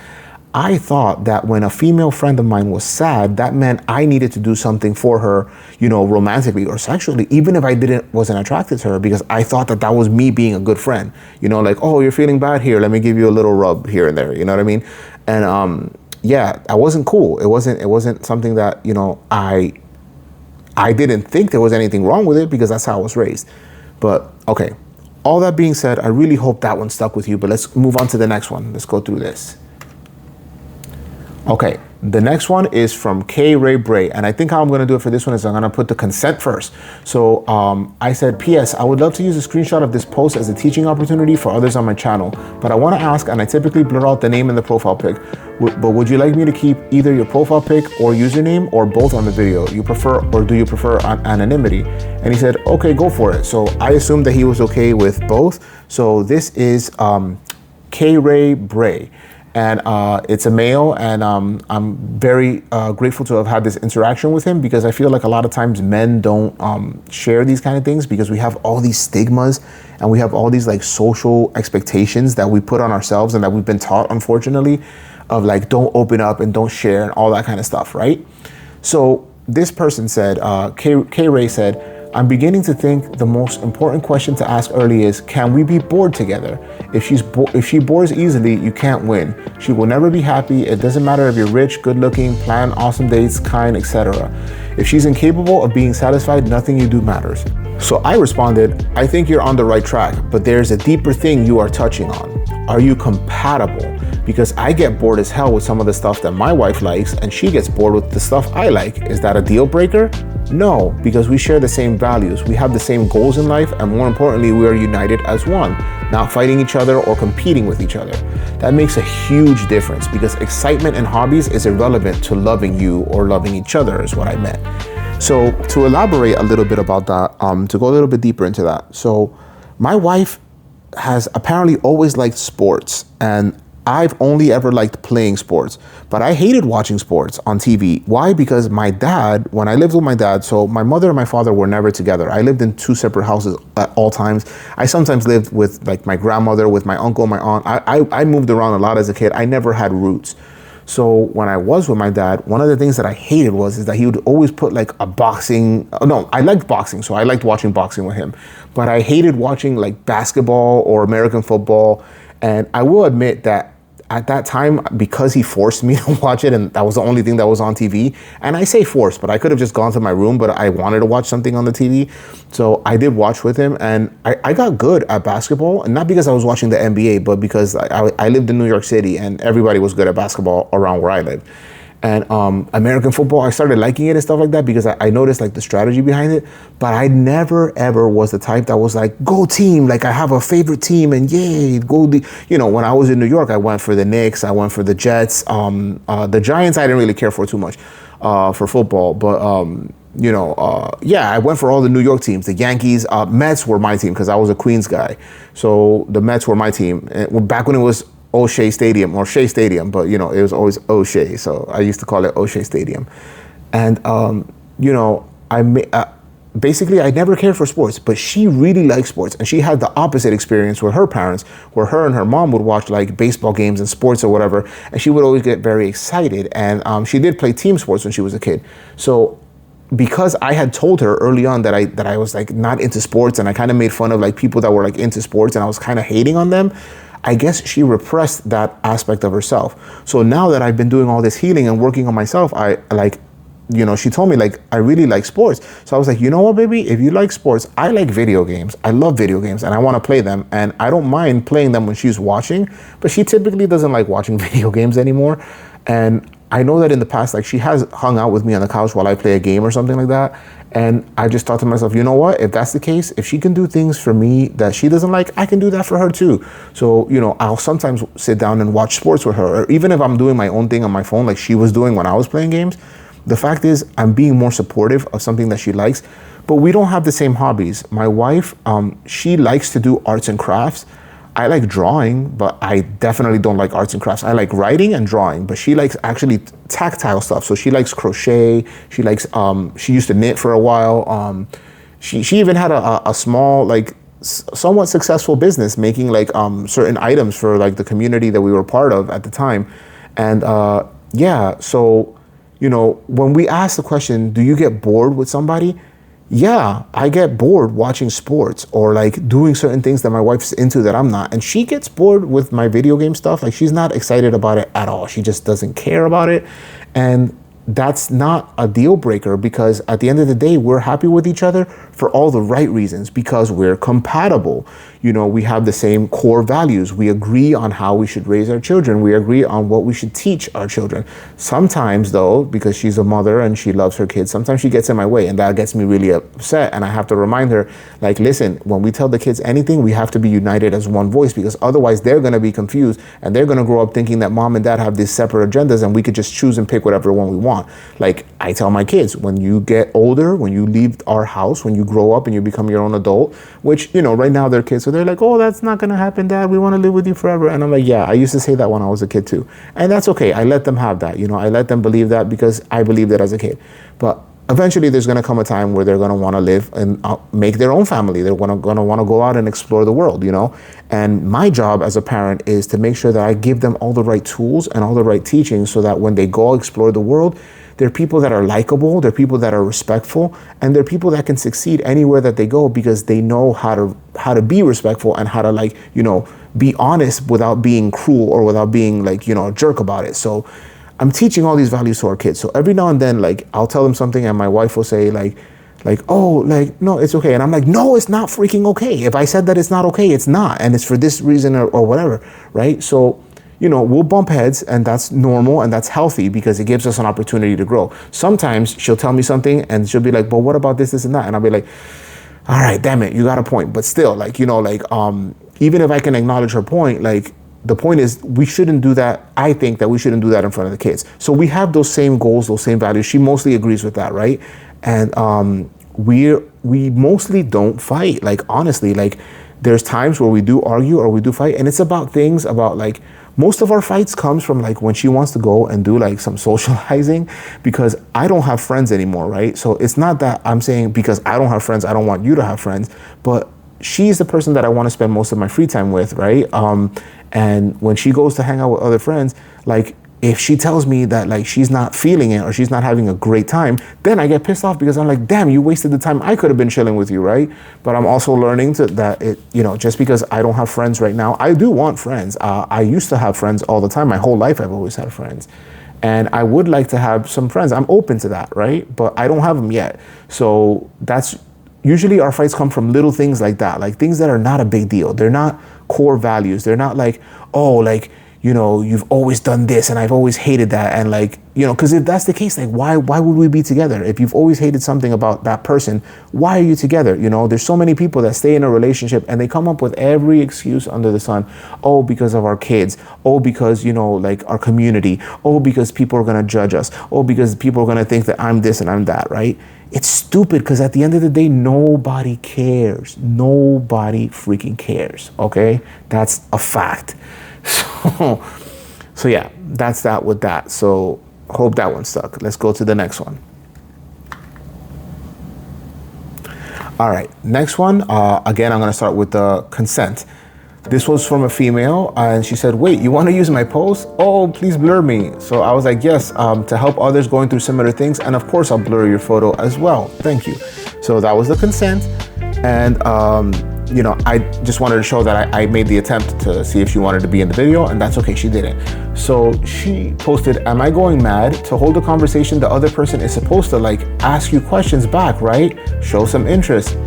I thought that when a female friend of mine was sad, that meant I needed to do something for her, you know, romantically or sexually, even if I wasn't attracted to her, because I thought that that was me being a good friend. You know, like, oh, you're feeling bad, here, let me give you a little rub here and there. You know what I mean? And yeah, I wasn't cool. It wasn't something that, you know, I didn't think there was anything wrong with it, because that's how I was raised. But okay, all that being said, I really hope that one stuck with you. But let's move on to the next one. Let's go through this. Okay, the next one is from K. Ray Bray, and I think how I'm going to do it for this one is I'm going to put the consent first. So I said, P.S. I would love to use a screenshot of this post as a teaching opportunity for others on my channel, but I want to ask, and I typically blur out the name in the profile pic, but would you like me to keep either your profile pic or username, or both on the video? You prefer, or do you prefer anonymity? And he said, okay, go for it. So I assumed that he was okay with both. So this is K. Ray Bray. And it's a male, and I'm very grateful to have had this interaction with him, because I feel like a lot of times men don't share these kind of things, because we have all these stigmas and we have all these like social expectations that we put on ourselves and that we've been taught, unfortunately, of like, don't open up and don't share and all that kind of stuff, right? So this person said, K. Ray said, I'm beginning to think the most important question to ask early is, can we be bored together? If she bores easily, you can't win. She will never be happy. It doesn't matter if you're rich, good looking, plan awesome dates, kind, etc. If she's incapable of being satisfied, nothing you do matters. So I responded, I think you're on the right track, but there's a deeper thing you are touching on. Are you compatible? Because I get bored as hell with some of the stuff that my wife likes, and she gets bored with the stuff I like. Is that a deal breaker? No, because we share the same values, we have the same goals in life, and more importantly, we are united as one, not fighting each other or competing with each other. That makes a huge difference, because excitement and hobbies is irrelevant to loving you or loving each other, is what I meant. So to elaborate a little bit about that, to go a little bit deeper into that. So my wife has apparently always liked sports, and I've only ever liked playing sports, but I hated watching sports on TV. Why? Because my dad, when I lived with my dad, so my mother and my father were never together. I lived in two separate houses at all times. I sometimes lived with like my grandmother, with my uncle, my aunt. I moved around a lot as a kid. I never had roots. So when I was with my dad, one of the things that I hated is that he would always put like a boxing, no, I liked boxing, so I liked watching boxing with him, but I hated watching like basketball or American football. And I will admit that at that time, because he forced me to watch it, and that was the only thing that was on TV, and I say forced, but I could have just gone to my room, but I wanted to watch something on the TV. So I did watch with him, and I got good at basketball, and not because I was watching the NBA, but because I lived in New York City, and everybody was good at basketball around where I lived. And American football, I started liking it and stuff like that, because I noticed like the strategy behind it. But I never ever was the type that was like, go team, like I have a favorite team and yay, go. When I was in New York, I went for the Knicks, I went for the Jets. The Giants I didn't really care for too much for football, but yeah, I went for all the New York teams. The Yankees, Mets were my team, because I was a Queens guy, so the Mets were my team. Back when it was O'Shea Stadium, or Shea Stadium, but it was always O'Shea, so I used to call it O'Shea Stadium. And basically I never cared for sports, but she really liked sports, and she had the opposite experience with her parents, where her and her mom would watch like baseball games and sports or whatever, and she would always get very excited. And she did play team sports when she was a kid. So because I had told her early on that I was like not into sports, and I kind of made fun of like people that were like into sports, and I was kind of hating on them, I guess she repressed that aspect of herself. So now that I've been doing all this healing and working on myself, she told me like, I really like sports. So I was like, you know what, baby, if you like sports, I like video games. I love video games, and I want to play them, and I don't mind playing them when she's watching, but she typically doesn't like watching video games anymore. And I know that in the past, like she has hung out with me on the couch while I play a game or something like that. And I just thought to myself, you know what, if that's the case, if she can do things for me that she doesn't like, I can do that for her too. So, I'll sometimes sit down and watch sports with her, or even if I'm doing my own thing on my phone, like she was doing when I was playing games. The fact is, I'm being more supportive of something that she likes, but we don't have the same hobbies. My wife, she likes to do arts and crafts. I like drawing, but I definitely don't like arts and crafts. I like writing and drawing, but she likes actually tactile stuff. So she likes crochet. She likes, she used to knit for a while. She even had a small, like, somewhat successful business making like certain items for like the community that we were part of at the time. And yeah, so, you know, when we ask the question, do you get bored with somebody? Yeah, I get bored watching sports or like doing certain things that my wife's into that I'm not. And she gets bored with my video game stuff. Like, she's not excited about it at all. She just doesn't care about it. And that's not a deal breaker, because at the end of the day, we're happy with each other for all the right reasons, because we're compatible. You know, we have the same core values. We agree on how we should raise our children. We agree on what we should teach our children. Sometimes though, because she's a mother and she loves her kids, sometimes she gets in my way, and that gets me really upset. And I have to remind her, like, listen, when we tell the kids anything, we have to be united as one voice, because otherwise they're going to be confused and they're going to grow up thinking that mom and dad have these separate agendas and we could just choose and pick whatever one we want. Like, I tell my kids, when you get older, when you leave our house, when you grow up and you become your own adult, which, you know, right now they're kids, so they're like, oh, that's not going to happen, Dad. We want to live with you forever. And I'm like, yeah, I used to say that when I was a kid too. And that's okay. I let them have that. You know, I let them believe that because I believed it as a kid. But eventually there's going to come a time where they're going to want to live and make their own family. They're going to want to go out and explore the world, you know. And my job as a parent is to make sure that I give them all the right tools and all the right teachings so that when they go explore the world, they're people that are likable, they're people that are respectful, and they're people that can succeed anywhere that they go, because they know how to be respectful and how to, like, you know, be honest without being cruel or without being, like, you know, a jerk about it. So I'm teaching all these values to our kids. So every now and then, like, I'll tell them something and my wife will say like, oh, like, no, it's okay. And I'm like, no, it's not freaking okay. If I said that it's not okay, it's not. And it's for this reason or whatever, right? So, you know, we'll bump heads, and that's normal and that's healthy because it gives us an opportunity to grow. Sometimes she'll tell me something and she'll be like, but what about this, and that? And I'll be like, all right, damn it, you got a point. But still, like, you know, like, even if I can acknowledge her point, like, the point is we shouldn't do that. I think that we shouldn't do that in front of the kids. So we have those same goals, those same values. She mostly agrees with that, right? And we mostly don't fight. Like, honestly, like, there's times where we do argue or we do fight, and it's about things about, like, most of our fights comes from, like, when she wants to go and do, like, some socializing, because I don't have friends anymore, right? So it's not that I'm saying because I don't have friends, I don't want you to have friends, but she's the person that I want to spend most of my free time with, right? And when she goes to hang out with other friends, like, if she tells me that, like, she's not feeling it or she's not having a great time, then I get pissed off because I'm like, damn, you wasted the time I could have been chilling with you, right? But I'm also learning that it, you know, just because I don't have friends right now, I do want friends. I used to have friends all the time. My whole life I've always had friends. And I would like to have some friends. I'm open to that, right? But I don't have them yet. So that's usually our fights come from little things like that, like things that are not a big deal. They're not core values. They're not like, oh, like, you know, you've always done this and I've always hated that. And, like, you know, because if that's the case, like, why would we be together? If you've always hated something about that person, why are you together? You know, there's so many people that stay in a relationship and they come up with every excuse under the sun. Oh, because of our kids. Oh, because, you know, like, our community. Oh, because people are going to judge us. Oh, because people are going to think that I'm this and I'm that, right? It's stupid, because at the end of the day, nobody cares. Nobody freaking cares, okay? That's a fact. So yeah, that's that with that. So hope that one stuck. Let's go to the next one. All right, next one. Again, I'm going to start with the consent. This was from a female, and she said, wait, you want to use my post? Oh, please blur me. So I was like, yes, to help others going through similar things. And of course, I'll blur your photo as well. Thank you. So that was the consent. And, you know, I just wanted to show that I made the attempt to see if she wanted to be in the video, and that's okay, she didn't. So she posted, am I going mad? To hold a conversation, the other person is supposed to, like, ask you questions back, right? Show some interest.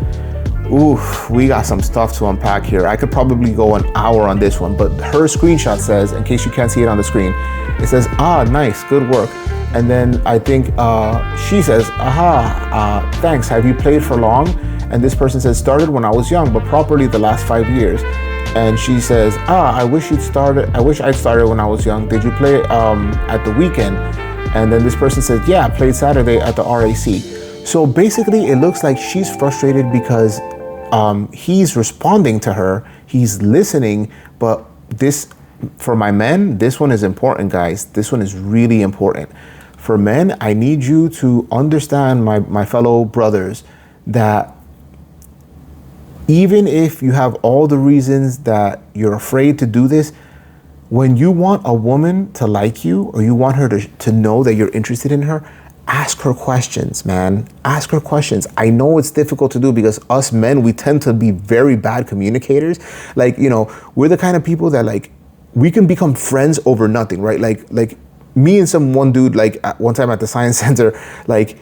Oof, we got some stuff to unpack here. I could probably go an hour on this one, but her screenshot says, in case you can't see it on the screen, it says, ah, nice, good work. And then I think she says, aha, thanks, have you played for long? And this person says, started when I was young, but properly the last 5 years. And she says, I wish I'd started when I was young. Did you play at the weekend? And then this person says, yeah, I played Saturday at the RAC. So basically it looks like she's frustrated because he's responding to her, he's listening. But this, for my men, this one is important, guys. This one is really important. For men, I need you to understand, my fellow brothers, that even if you have all the reasons that you're afraid to do this, when you want a woman to like you, or you want her to know that you're interested in her, ask her questions, man. Ask her questions. I know it's difficult to do because us men, we tend to be very bad communicators. Like, you know, we're the kind of people that, like, we can become friends over nothing, right? Like me and one dude, like at one time at the science center, like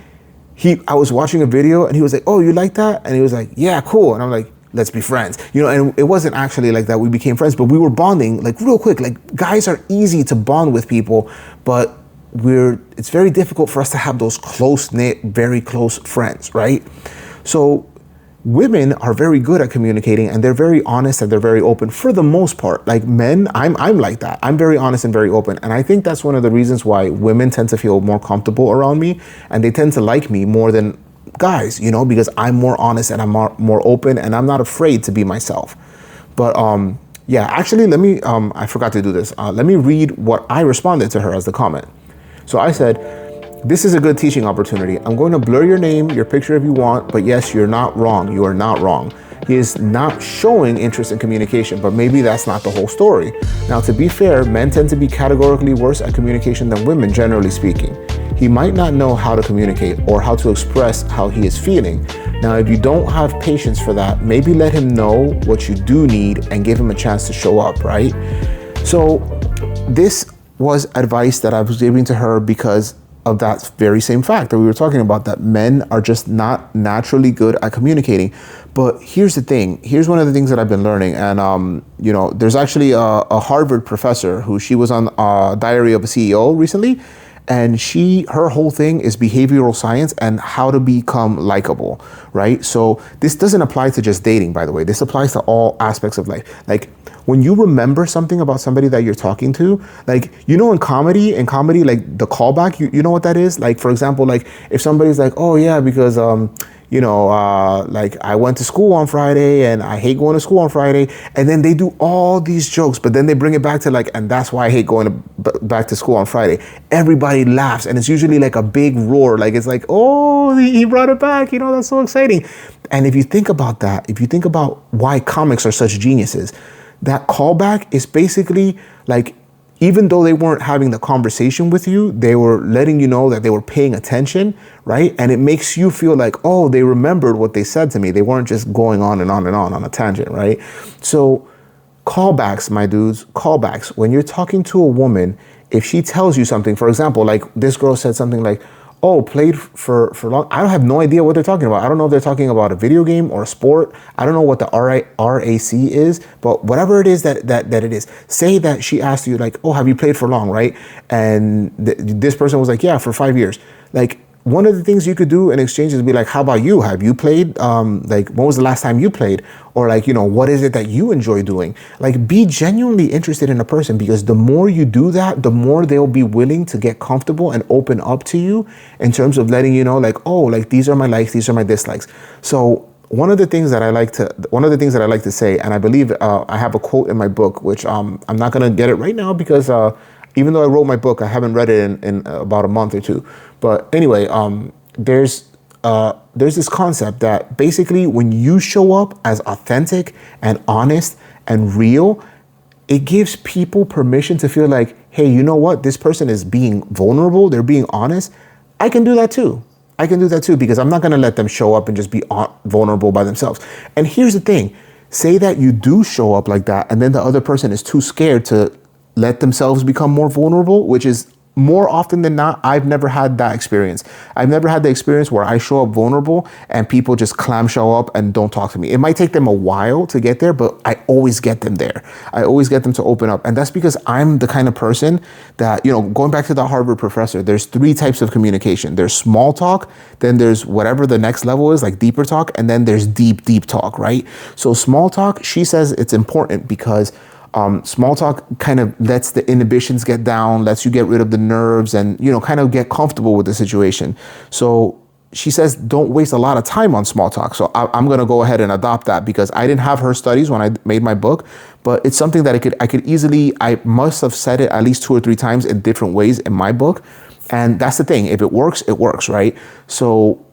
I was watching a video and he was like, "Oh, you like that?" And he was like, "Yeah, cool." And I'm like, "Let's be friends." You know, and it wasn't actually like that. We became friends, but we were bonding like real quick. Like, guys are easy to bond with people, but it's very difficult for us to have those close-knit, very close friends, right? So women are very good at communicating, and they're very honest and they're very open for the most part. Like men, I'm like that. I'm very honest and very open. And I think that's one of the reasons why women tend to feel more comfortable around me, and they tend to like me more than guys, you know, because I'm more honest and I'm more open, and I'm not afraid to be myself. But yeah, actually, let me, I forgot to do this. Let me read what I responded to her as the comment. So I said, "This is a good teaching opportunity. I'm going to blur your name, your picture if you want, but yes, you're not wrong. You are not wrong. He is not showing interest in communication, but maybe that's not the whole story. Now, to be fair, men tend to be categorically worse at communication than women, generally speaking. He might not know how to communicate or how to express how he is feeling. Now, if you don't have patience for that, maybe let him know what you do need and give him a chance to show up," right? So this was advice that I was giving to her because of that very same fact that we were talking about, that men are just not naturally good at communicating. But here's the thing. Here's one of the things that I've been learning. And, you know, there's actually a Harvard professor she was on Diary of a CEO recently. And her whole thing is behavioral science and how to become likable, right? So this doesn't apply to just dating, by the way. This applies to all aspects of life. Like, when you remember something about somebody that you're talking to, like, you know, in comedy, like the callback, you know what that is? Like, for example, like if somebody's like, "Oh yeah, because, you know, like I went to school on Friday and I hate going to school on Friday." And then they do all these jokes, but then they bring it back to like, "And that's why I hate going back to school on Friday." Everybody laughs, and it's usually like a big roar. Like, it's like, "Oh, he brought it back. You know, that's so exciting." And if you think about that, if you think about why comics are such geniuses, that callback is basically like, even though they weren't having the conversation with you, they were letting you know that they were paying attention, right? And it makes you feel like, oh, they remembered what they said to me. They weren't just going on and on and on a tangent, right? So callbacks, my dudes, callbacks. When you're talking to a woman, if she tells you something, for example, like this girl said something like, "Oh, played for long." I don't have no idea what they're talking about. I don't know if they're talking about a video game or a sport. I don't know what the RAC is, but whatever it is that it is. Say that she asked you like, "Oh, have you played for long?" Right? And this person was like, "Yeah, for 5 years." Like, one of the things you could do in exchange is be like, "How about you? Have you played? Like, when was the last time you played?" Or like, you know, "What is it that you enjoy doing?" Like, be genuinely interested in a person, because the more you do that, the more they'll be willing to get comfortable and open up to you in terms of letting you know, like, "Oh, like these are my likes, these are my dislikes." So one of the things that I like to say, and I believe I have a quote in my book, which I'm not gonna get it right now because even though I wrote my book, I haven't read it in about a month or two. But anyway, there's this concept that basically when you show up as authentic and honest and real, it gives people permission to feel like, hey, you know what? This person is being vulnerable. They're being honest. I can do that too. I can do that too, because I'm not going to let them show up and just be vulnerable by themselves. And here's the thing. Say that you do show up like that, and then the other person is too scared to let themselves become more vulnerable, which is more often than not, I've never had that experience. I've never had the experience where I show up vulnerable and people just clamshell up and don't talk to me. It might take them a while to get there, but I always get them there. I always get them to open up. And that's because I'm the kind of person that, you know, going back to the Harvard professor, there's 3 types of communication. There's small talk, then there's whatever the next level is, like deeper talk, and then there's deep talk, right? So small talk, she says it's important because small talk kind of lets the inhibitions get down, lets you get rid of the nerves and, you know, kind of get comfortable with the situation. So she says don't waste a lot of time on small talk. So I'm going to go ahead and adopt that, because I didn't have her studies when I made my book, but it's something that I must have said it at least 2 or 3 times in different ways in my book. And that's the thing. If it works, right? So,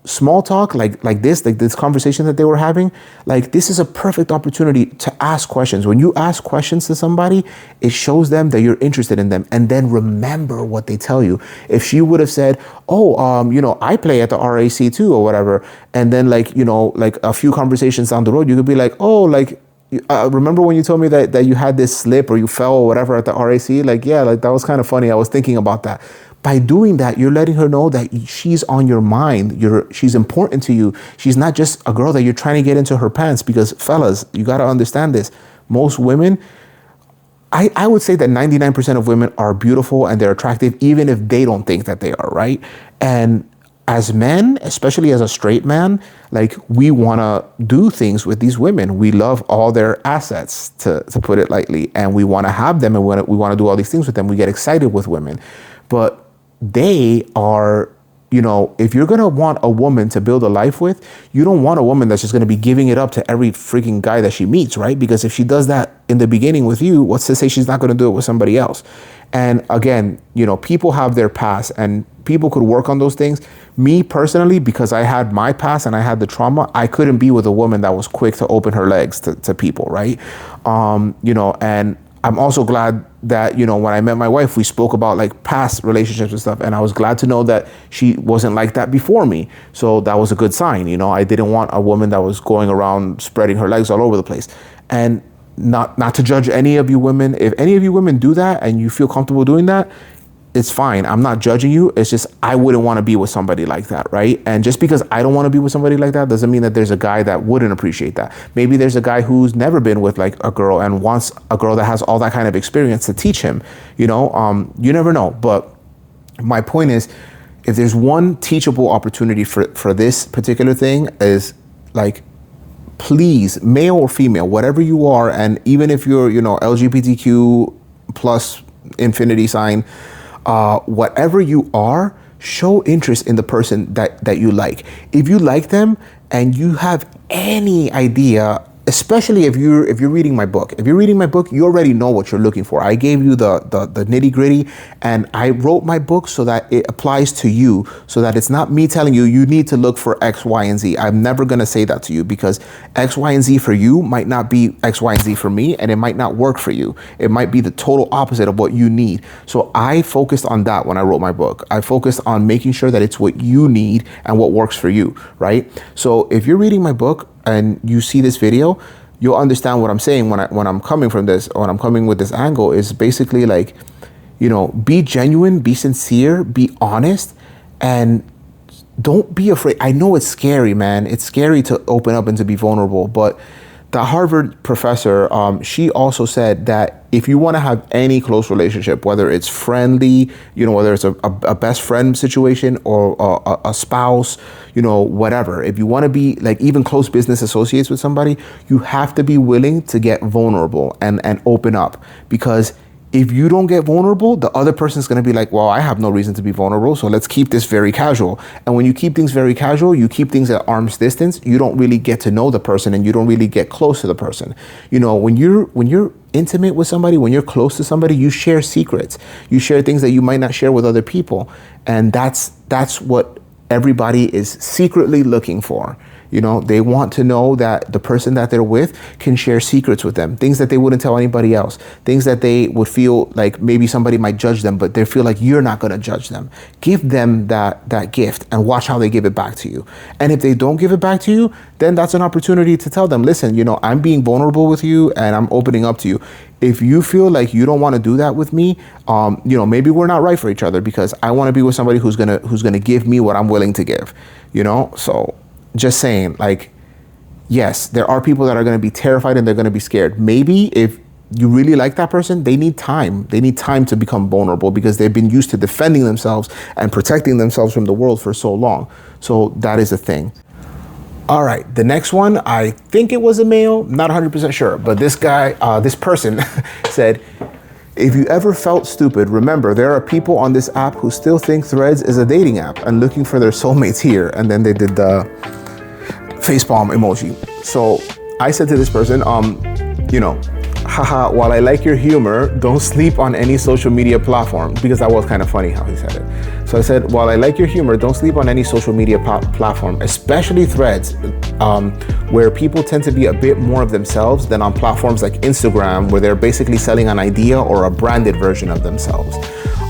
small talk like this conversation that they were having, like, this is a perfect opportunity to ask questions. When you ask questions to somebody, it shows them that you're interested in them. And then remember what they tell you. If she would have said, I play at the RAC too, or whatever, and then like a few conversations down the road, you could be like, remember when you told me that you had this slip or you fell or whatever at the RAC? Like, yeah, like that was kind of funny. I was thinking about that. By doing that, you're letting her know that she's on your mind. She's important to you. She's not just a girl that you're trying to get into her pants, because fellas, you got to understand this. Most women, I would say that 99% of women are beautiful and they're attractive, even if they don't think that they are, right? And as men, especially as a straight man, like, we want to do things with these women. We love all their assets, to put it lightly, and we want to have them, and we want to do all these things with them. We get excited with women, but they are, if you're going to want a woman to build a life with, you don't want a woman that's just going to be giving it up to every freaking guy that she meets, right? Because if she does that in the beginning with you, what's to say she's not going to do it with somebody else? And again, people have their past and people could work on those things. Me personally, because I had my past and I had the trauma, I couldn't be with a woman that was quick to open her legs to people, right? And I'm also glad that, when I met my wife, we spoke about like past relationships and stuff. And I was glad to know that she wasn't like that before me. So that was a good sign. I didn't want a woman that was going around spreading her legs all over the place. And not to judge any of you women. If any of you women do that and you feel comfortable doing that, it's fine. I'm not judging you. It's just, I wouldn't want to be with somebody like that, right? And just because I don't want to be with somebody like that doesn't mean that there's a guy that wouldn't appreciate that. Maybe there's a guy who's never been with like a girl and wants a girl that has all that kind of experience to teach him, you never know. But my point is, if there's one teachable opportunity for this particular thing, is like, please, male or female, whatever you are, and even if you're, LGBTQ plus infinity sign, whatever you are, show interest in the person that you like. If you like them and you have any idea, especially if you're reading my book. If you're reading my book, you already know what you're looking for. I gave you the nitty gritty, and I wrote my book so that it applies to you, so that it's not me telling you, you need to look for X, Y, and Z. I'm never going to say that to you, because X, Y, and Z for you might not be X, Y, and Z for me, and it might not work for you. It might be the total opposite of what you need. So I focused on that when I wrote my book. I focused on making sure that it's what you need and what works for you, right? So if you're reading my book and you see this video, you'll understand what I'm saying when I'm coming from this, or when I'm coming with this angle, is basically like, be genuine, be sincere, be honest, and don't be afraid. I know it's scary, man. It's scary to open up and to be vulnerable, but the Harvard professor, she also said that if you want to have any close relationship, whether it's friendly, whether it's a best friend situation or a spouse, whatever, if you want to be like even close business associates with somebody, you have to be willing to get vulnerable and open up. Because if you don't get vulnerable, the other person's going to be like, well, I have no reason to be vulnerable, so let's keep this very casual. And when you keep things very casual, you keep things at arm's distance, you don't really get to know the person, and you don't really get close to the person. When you're intimate with somebody, when you're close to somebody, you share secrets. You share things that you might not share with other people. And that's what everybody is secretly looking for. They want to know that the person that they're with can share secrets with them, things that they wouldn't tell anybody else, things that they would feel like maybe somebody might judge them, but they feel like you're not going to judge them. Give them that gift and watch how they give it back to you. And if they don't give it back to you, then that's an opportunity to tell them, listen, I'm being vulnerable with you and I'm opening up to you. If you feel like you don't want to do that with me, maybe we're not right for each other, because I want to be with somebody who's gonna give me what I'm willing to give. So just saying, like, yes, there are people that are going to be terrified and they're going to be scared. Maybe if you really like that person, they need time. They need time to become vulnerable, because they've been used to defending themselves and protecting themselves from the world for so long. So that is a thing. All right, the next one, I think it was a male, not 100% sure, but this guy, this person said, If you ever felt stupid, remember there are people on this app who still think Threads is a dating app and looking for their soulmates here. And then they did the facepalm emoji. So I said to this person, haha, while I like your humor, don't sleep on any social media platform, because that was kind of funny how he said it. So I said, while I like your humor, don't sleep on any social media platform, especially Threads, where people tend to be a bit more of themselves than on platforms like Instagram, where they're basically selling an idea or a branded version of themselves.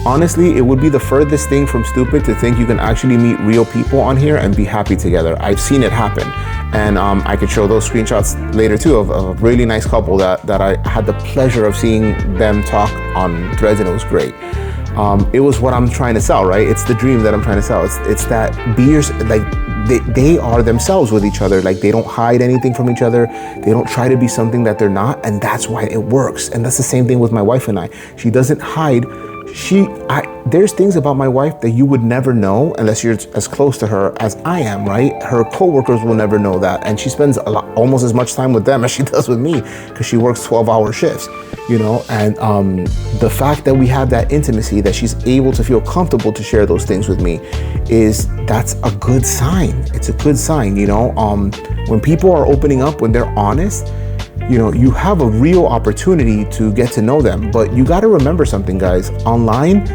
Honestly, it would be the furthest thing from stupid to think you can actually meet real people on here and be happy together. I've seen it happen. And I could show those screenshots later too of a really nice couple that I had the pleasure of seeing them talk on Threads, and it was great. It was what I'm trying to sell, right? It's the dream that I'm trying to sell. It's that they are themselves with each other. Like, they don't hide anything from each other. They don't try to be something that they're not, and that's why it works. And that's the same thing with my wife and I. She doesn't hide. There's things about my wife that you would never know unless you're as close to her as I am, right? Her coworkers will never know that, and she spends almost as much time with them as she does with me, because she works 12-hour shifts, and the fact that we have that intimacy, that she's able to feel comfortable to share those things with me, that's a good sign. It's a good sign. When people are opening up, when they're honest, you have a real opportunity to get to know them. But you got to remember something, guys. Online,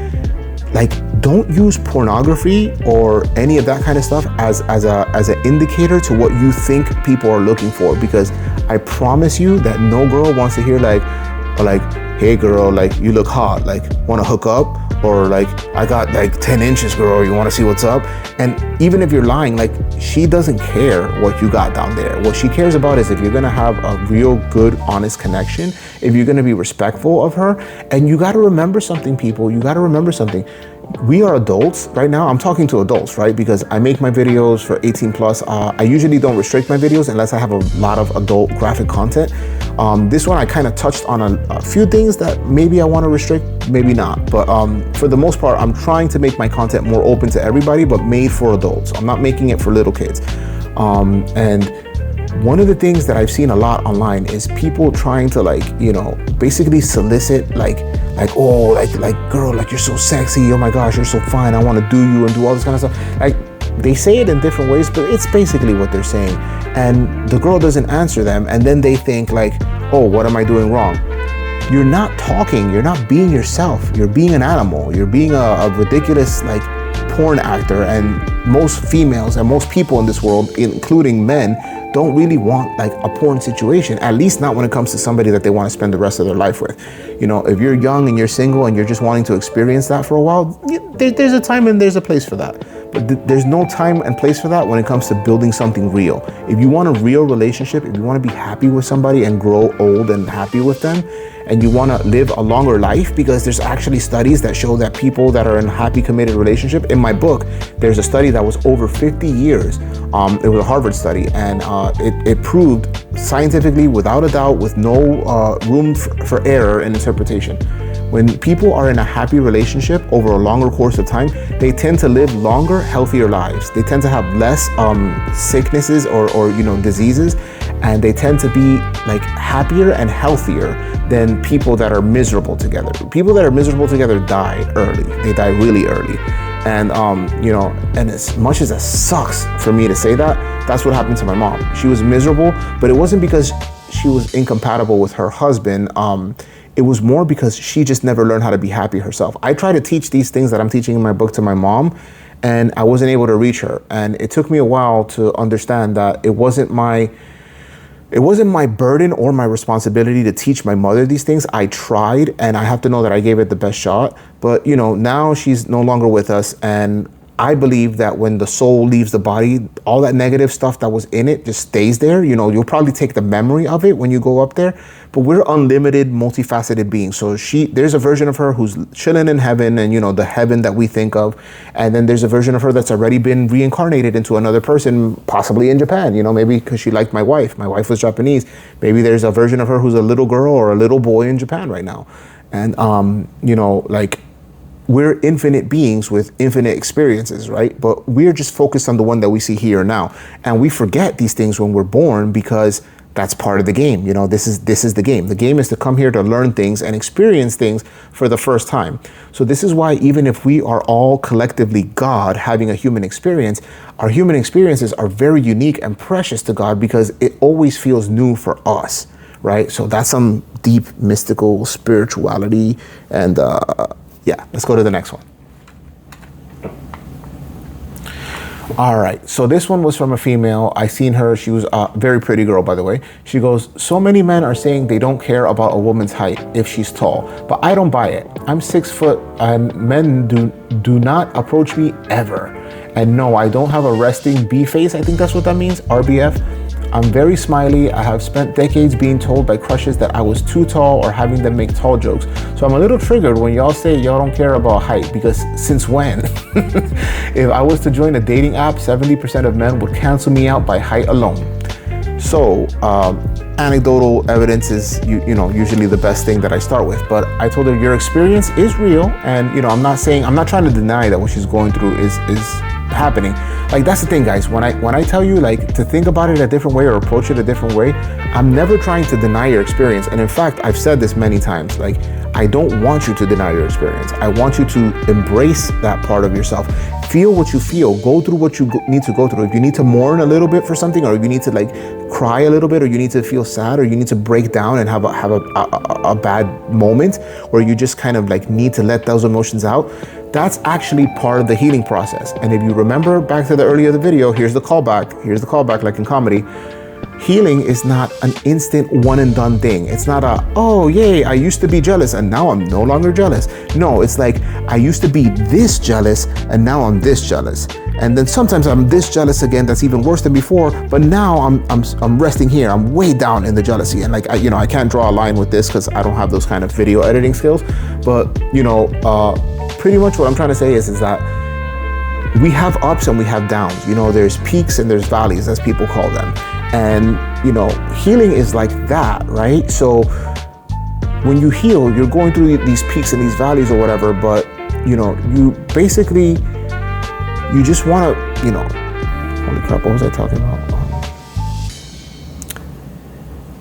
don't use pornography or any of that kind of stuff as an indicator to what you think people are looking for, because I promise you that no girl wants to hear hey girl, you look hot, want to hook up, or I got 10 inches, girl, you want to see what's up? And even if you're lying, she doesn't care what you got down there. What she cares about is if you're going to have a real good, honest connection, if you're going to be respectful of her. And you got to remember something, people. You got to remember something. We are adults right now. I'm talking to adults, right? Because I make my videos for 18 plus. I usually don't restrict my videos unless I have a lot of adult graphic content. This one I kind of touched on a few things that maybe I want to restrict, maybe not. But for the most part, I'm trying to make my content more open to everybody, but made for adults. I'm not making it for little kids. And one of the things that I've seen a lot online is people trying to basically solicit girl, you're so sexy, oh my gosh, you're so fine, I want to do you, and do all this kind of stuff. They say it in different ways, but it's basically what they're saying. And the girl doesn't answer them, and then they think oh, what am I doing wrong? You're not talking, you're not being yourself, you're being an animal, you're being a ridiculous porn actor. And most females and most people in this world, including men, don't really want a porn situation, at least not when it comes to somebody that they want to spend the rest of their life with. If you're young and you're single and you're just wanting to experience that for a while, there's a time and there's a place for that. But there's no time and place for that when it comes to building something real. If you want a real relationship, if you want to be happy with somebody and grow old and happy with them, and you want to live a longer life, because there's actually studies that show that people that are in a happy, committed relationship, in my book, there's a study that was over 50 years. It was a Harvard study, and it proved scientifically, without a doubt, with no room for error in interpretation. When people are in a happy relationship over a longer course of time, they tend to live longer, healthier lives. They tend to have less sicknesses or diseases, and they tend to be happier and healthier than people that are miserable together. People that are miserable together die early. They die really early. And and as much as it sucks for me to say that, that's what happened to my mom. She was miserable, but it wasn't because she was incompatible with her husband. It was more because she just never learned how to be happy herself. I try to teach these things that I'm teaching in my book to my mom, and I wasn't able to reach her. And it took me a while to understand that it wasn't my burden or my responsibility to teach my mother these things. I tried, and I have to know that I gave it the best shot. But now she's no longer with us, and I believe that when the soul leaves the body, all that negative stuff that was in it just stays there. You'll probably take the memory of it when you go up there, but we're unlimited, multifaceted beings. So there's a version of her who's chilling in heaven, and the heaven that we think of. And then there's a version of her that's already been reincarnated into another person, possibly in Japan, maybe because she liked my wife. My wife was Japanese. Maybe there's a version of her who's a little girl or a little boy in Japan right now. And, we're infinite beings with infinite experiences, right? But we're just focused on the one that we see here now. And we forget these things when we're born, because that's part of the game. This is the game. The game is to come here to learn things and experience things for the first time. So this is why, even if we are all collectively God having a human experience, our human experiences are very unique and precious to God because it always feels new for us, right? So that's some deep mystical spirituality. And yeah, let's go to the next one. All right, so this one was from a female. I seen her. She was a very pretty girl, by the way. She goes, so many men are saying they don't care about a woman's height if she's tall, but I don't buy it. I'm 6 foot and men do not approach me ever. And no, I don't have a resting B face. I think that's what that means, RBF. I'm very smiley. I have spent decades being told by crushes that I was too tall or having them make tall jokes. So I'm a little triggered when y'all say y'all don't care about height, because since when? If I was to join a dating app, 70% of men would cancel me out by height alone. So anecdotal evidence is usually the best thing that I start with. But I told her your experience is real, and I'm not trying to deny that what she's going through is happening. Like, that's the thing, guys. When I tell you like to think about it a different way or approach it a different way, I'm never trying to deny your experience. And in fact, I've said this many times, like, I don't want you to deny your experience. I want you to embrace that part of yourself. Feel what you feel. Go through what you need to go through. If you need to mourn a little bit for something, or you need to like cry a little bit, or you need to feel sad, or you need to break down and have a bad moment where you just kind of like need to let those emotions out, that's actually part of the healing process. And if you remember back to the earlier the video, here's the callback like in comedy. Healing is not an instant one and done thing. It's not oh yay, I used to be jealous and now I'm no longer jealous. No, it's like, I used to be this jealous and now I'm this jealous. And then sometimes I'm this jealous again, that's even worse than before, but now I'm resting here. I'm way down in the jealousy. And like, I can't draw a line with this because I don't have those kind of video editing skills. But pretty much what I'm trying to say is that we have ups and we have downs. There's peaks and there's valleys, as people call them. And, healing is like that, right? So when you heal, you're going through these peaks and these valleys or whatever, but, you basically, you just want to, holy crap, what was I talking about?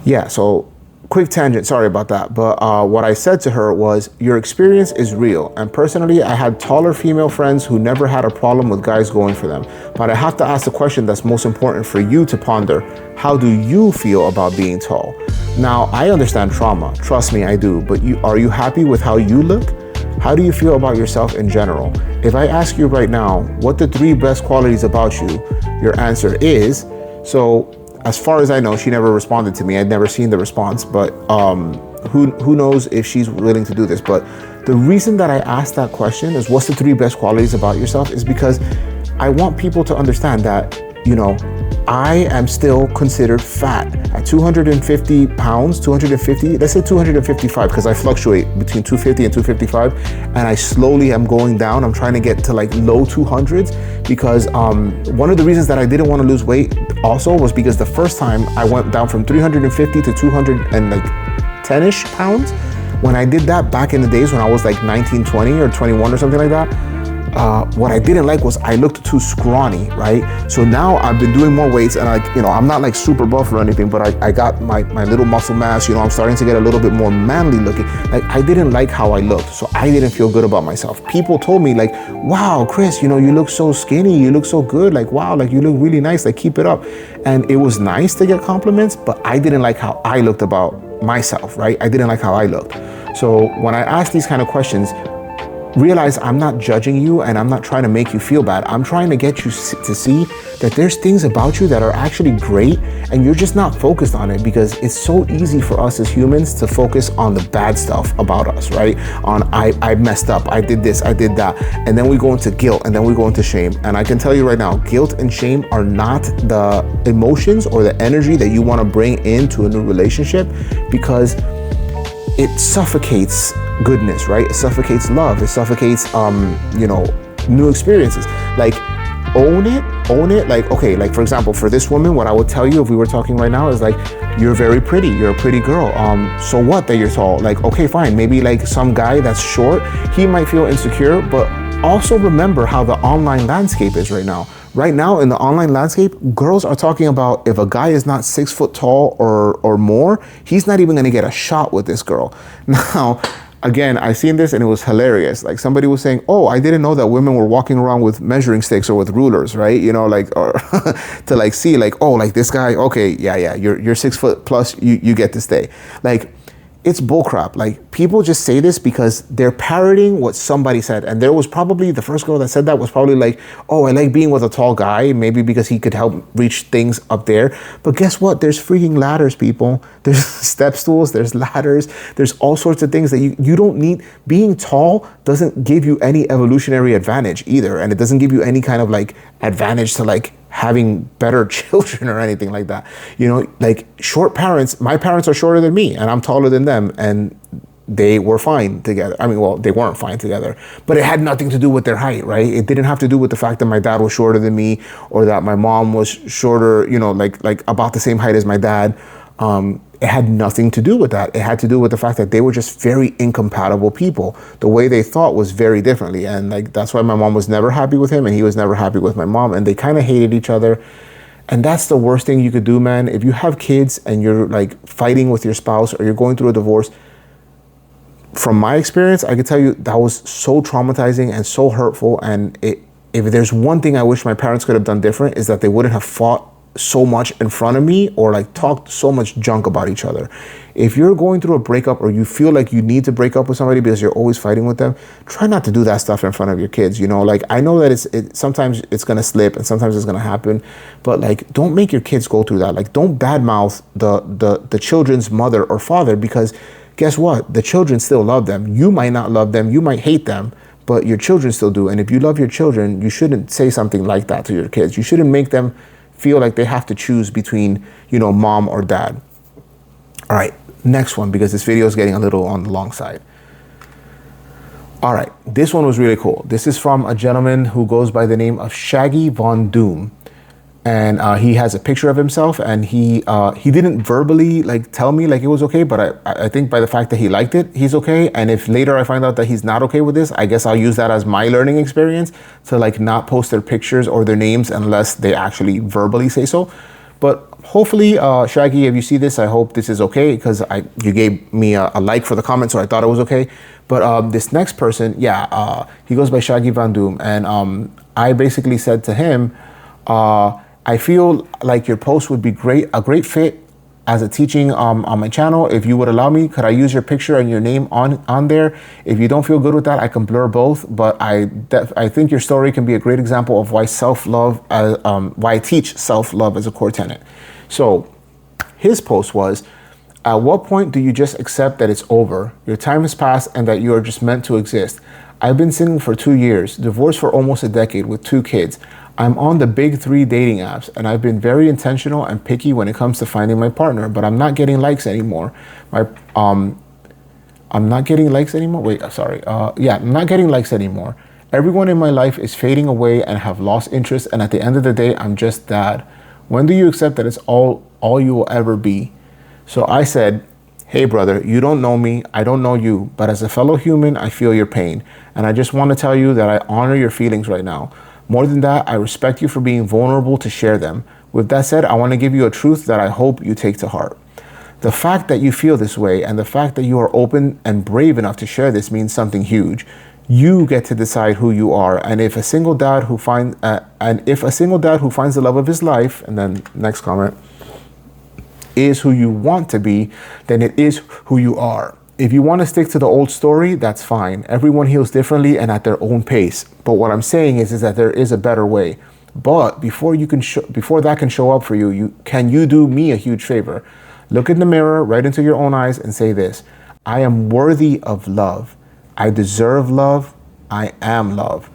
Yeah, so quick tangent, sorry about that. But what I said to her was, your experience is real. And personally, I had taller female friends who never had a problem with guys going for them. But I have to ask the question that's most important for you to ponder. How do you feel about being tall? Now, I understand trauma. Trust me, I do. But are you happy with how you look? How do you feel about yourself in general? If I ask you right now, what the 3 best qualities about you, your answer is, so as far as I know, she never responded to me. I'd never seen the response, but who knows if she's willing to do this. But the reason that I asked that question is, what's the 3 best qualities about yourself, is because I want people to understand that, I am still considered fat at 250 pounds, 250, let's say 255, because I fluctuate between 250 and 255. And I slowly am going down. I'm trying to get to like low 200s because one of the reasons that I didn't want to lose weight also was because the first time I went down from 350 to 210-ish pounds. When I did that back in the days when I was like 19, 20 or 21 or something like that, what I didn't like was I looked too scrawny, right? So now I've been doing more weights and I'm not like super buff or anything, but I got my little muscle mass, I'm starting to get a little bit more manly looking. Like, I didn't like how I looked, so I didn't feel good about myself. People told me like, wow, Chris, you look so skinny, you look so good, like, wow, like you look really nice, like keep it up. And it was nice to get compliments, but I didn't like how I looked about myself, right? I didn't like how I looked. So when I ask these kind of questions, realize I'm not judging you and I'm not trying to make you feel bad. I'm trying to get you to see that there's things about you that are actually great and you're just not focused on it, because it's so easy for us as humans to focus on the bad stuff about us, right? On I messed up, I did this, I did that. And then we go into guilt and then we go into shame. And I can tell you right now, guilt and shame are not the emotions or the energy that you want to bring into a new relationship, because it suffocates goodness, right? It suffocates love. It suffocates, new experiences. Like, own it. Like, okay, like for example, for this woman, what I would tell you if we were talking right now is like, you're very pretty. You're a pretty girl. So what that you're tall? Like, okay, fine. Maybe like some guy that's short, he might feel insecure, but also remember how the online landscape is right now, Right now in the online landscape, girls are talking about if a guy is not 6 foot tall or more, he's not even gonna get a shot with this girl. Now, again, I seen this and it was hilarious. Like somebody was saying, "Oh, I didn't know that women were walking around with measuring sticks or with rulers, right? You know, like or to like see like, oh, like this guy, okay, yeah, you're 6 foot plus, you get to stay." Like, it's bullcrap. Like, people just say this because they're parroting what somebody said. And there was probably, the first girl that said that was probably like, "Oh, I like being with a tall guy," maybe because he could help reach things up there. But guess what? There's freaking ladders, people. There's step stools, there's ladders, there's all sorts of things that you don't need. Being tall doesn't give you any evolutionary advantage either. And it doesn't give you any kind of like advantage to like having better children or anything like that. You know, like short parents, my parents are shorter than me and I'm taller than them, and they were fine together. I mean, well, they weren't fine together, but it had nothing to do with their height, right? It didn't have to do with the fact that my dad was shorter than me or that my mom was shorter, you know, like about the same height as my dad. It had nothing to do with that. It had to do with the fact that they were just very incompatible people. The way they thought was very differently. And like, that's why my mom was never happy with him and he was never happy with my mom. And they kind of hated each other. And that's the worst thing you could do, man. If you have kids and you're like fighting with your spouse or you're going through a divorce, from my experience, I can tell you that was so traumatizing and so hurtful. And if there's one thing I wish my parents could have done different, is that they wouldn't have fought so much in front of me or like talked so much junk about each other. If you're going through a breakup or you feel like you need to break up with somebody because you're always fighting with them, try not to do that stuff in front of your kids. You know, like, I know that sometimes it's going to slip and sometimes it's going to happen, but like, don't make your kids go through that. Like, don't badmouth the children's mother or father, because guess what? The children still love them. You might not love them, you might hate them, but your children still do. And if you love your children, you shouldn't say something like that to your kids. You shouldn't make them feel like they have to choose between, you know, mom or dad. All right, next one, because this video is getting a little on the long side. All right, this one was really cool. This is from a gentleman who goes by the name of Shaggy Von Doom. And he has a picture of himself, and he didn't verbally like tell me like it was okay, but I think by the fact that he liked it, he's okay. And if later I find out that he's not okay with this, I guess I'll use that as my learning experience to like not post their pictures or their names unless they actually verbally say so. But hopefully, Shaggy, if you see this, I hope this is okay, because you gave me a like for the comment, so I thought it was okay. But this next person, he goes by Shaggy Von Doom, and I basically said to him, I feel like your post would be a great fit as a teaching on my channel. If you would allow me, could I use your picture and your name on there? If you don't feel good with that, I can blur both. But I think your story can be a great example of why why I teach self-love as a core tenet. So his post was, at what point do you just accept that it's over? Your time has passed and that you are just meant to exist. I've been single for 2 years, divorced for almost a decade with 2 kids. I'm on the big 3 dating apps, and I've been very intentional and picky when it comes to finding my partner, but I'm not getting likes anymore. I'm not getting likes anymore. I'm not getting likes anymore. Everyone in my life is fading away and have lost interest, and at the end of the day, I'm just dad. When do you accept that it's all you will ever be? So I said, hey brother, you don't know me, I don't know you, but as a fellow human, I feel your pain. And I just want to tell you that I honor your feelings right now. More than that, I respect you for being vulnerable to share them. With that said, I want to give you a truth that I hope you take to heart. The fact that you feel this way and the fact that you are open and brave enough to share this means something huge. You get to decide who you are, and if a single dad who finds the love of his life, and then next comment, is who you want to be, then it is who you are. If you want to stick to the old story, that's fine. Everyone heals differently and at their own pace. But what I'm saying is that there is a better way. But before that can show up for you, can you do me a huge favor? Look in the mirror, right into your own eyes, and say this: I am worthy of love. I deserve love. I am love.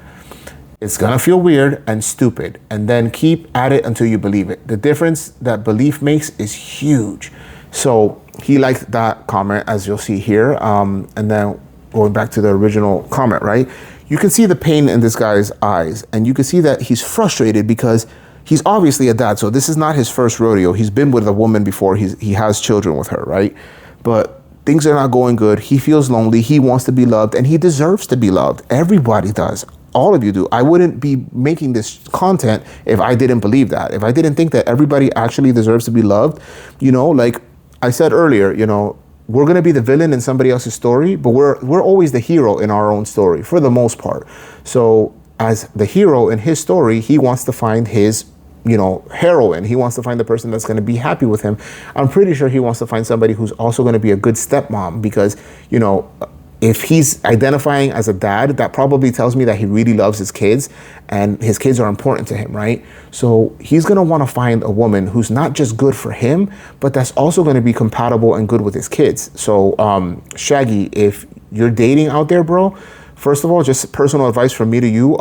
It's gonna feel weird and stupid, and then keep at it until you believe it. The difference that belief makes is huge. So he liked that comment, as you'll see here. And then going back to the original comment, right? You can see the pain in this guy's eyes, and you can see that he's frustrated because he's obviously a dad. So this is not his first rodeo. He's been with a woman before. He has children with her, right? But things are not going good. He feels lonely. He wants to be loved, and he deserves to be loved. Everybody does. all of you do. I wouldn't be making this content if I didn't believe that. If I didn't think that everybody actually deserves to be loved, like I said earlier, we're going to be the villain in somebody else's story, but we're always the hero in our own story for the most part. So as the hero in his story, he wants to find his heroine. He wants to find the person that's going to be happy with him. I'm pretty sure he wants to find somebody who's also going to be a good stepmom, because if he's identifying as a dad, that probably tells me that he really loves his kids and his kids are important to him, right? So he's going to want to find a woman who's not just good for him, but that's also going to be compatible and good with his kids. So Shaggy, if you're dating out there, bro, first of all, just personal advice from me to you,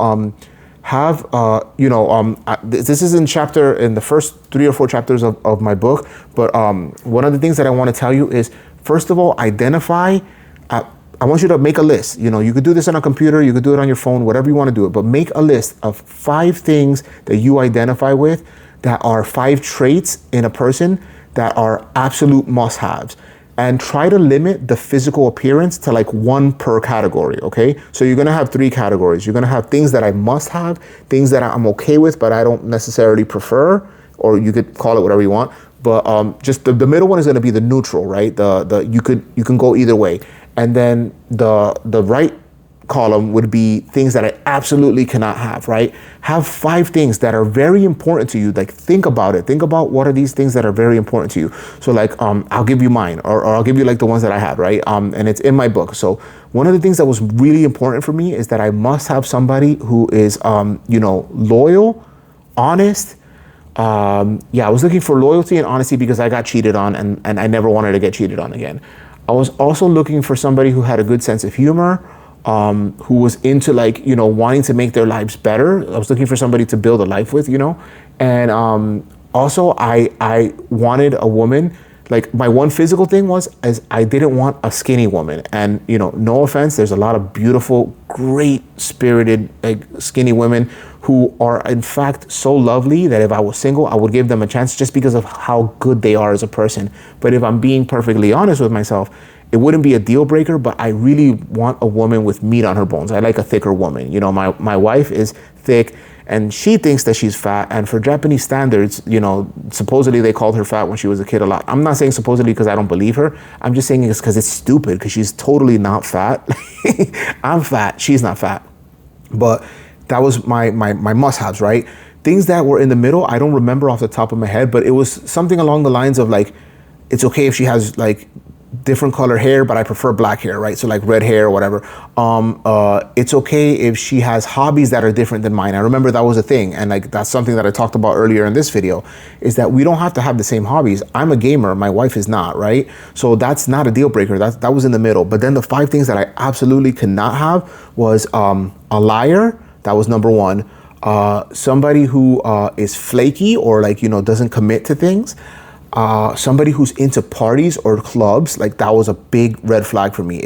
this is in the first 3 or 4 chapters of my book, but one of the things that I want to tell you is, first of all, identify. I want you to make a list. You could do this on a computer, you could do it on your phone, whatever you want to do it, but make a list of 5 things that you identify with, that are 5 traits in a person that are absolute must-haves. And try to limit the physical appearance to like 1 per category, okay? So you're gonna have 3 categories. You're gonna have things that I must have, things that I'm okay with, but I don't necessarily prefer, or you could call it whatever you want. But just the middle one is gonna be the neutral, right? You can go either way. And then the right column would be things that I absolutely cannot have, right? Have 5 things that are very important to you. Like, think about it. Think about what are these things that are very important to you. So like, I'll give you mine, or I'll give you like the ones that I had, right? And it's in my book. So one of the things that was really important for me is that I must have somebody who is, loyal, honest. I was looking for loyalty and honesty because I got cheated on, and I never wanted to get cheated on again. I was also looking for somebody who had a good sense of humor, who was into wanting to make their lives better. I was looking for somebody to build a life with, and also I wanted a woman. Like, my one physical thing was I didn't want a skinny woman. And no offense, there's a lot of beautiful, great spirited, like, skinny women who are in fact so lovely that if I was single, I would give them a chance just because of how good they are as a person. But if I'm being perfectly honest with myself, it wouldn't be a deal breaker, but I really want a woman with meat on her bones. I like a thicker woman. My wife is thick and she thinks that she's fat. And for Japanese standards, supposedly they called her fat when she was a kid a lot. I'm not saying supposedly because I don't believe her. I'm just saying it's because it's stupid, because she's totally not fat. I'm fat, she's not fat. But that was my must-haves, right? Things that were in the middle, I don't remember off the top of my head, but it was something along the lines of like, it's okay if she has like different color hair, but I prefer black hair, right? So like red hair or whatever. It's okay if she has hobbies that are different than mine. I remember that was a thing. And like, that's something that I talked about earlier in this video, is that we don't have to have the same hobbies. I'm a gamer, my wife is not, right? So that's not a deal breaker. That was in the middle. But then the 5 things that I absolutely could not have was a liar. That was number 1. Somebody who is flaky or like, doesn't commit to things. Somebody who's into parties or clubs, like that was a big red flag for me.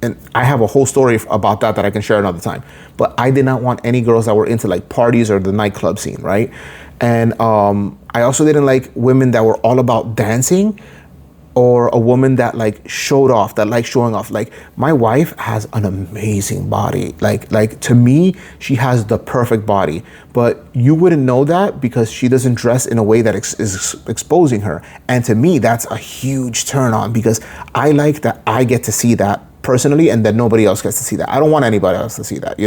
And I have a whole story about that I can share another time. But I did not want any girls that were into like parties or the nightclub scene, right? And I also didn't like women that were all about dancing, or a woman that like showed off, that likes showing off. Like, my wife has an amazing body. Like to me, she has the perfect body, but you wouldn't know that because she doesn't dress in a way that is exposing her. And to me, that's a huge turn on, because I like that I get to see that personally and that nobody else gets to see that. I don't want anybody else to see that,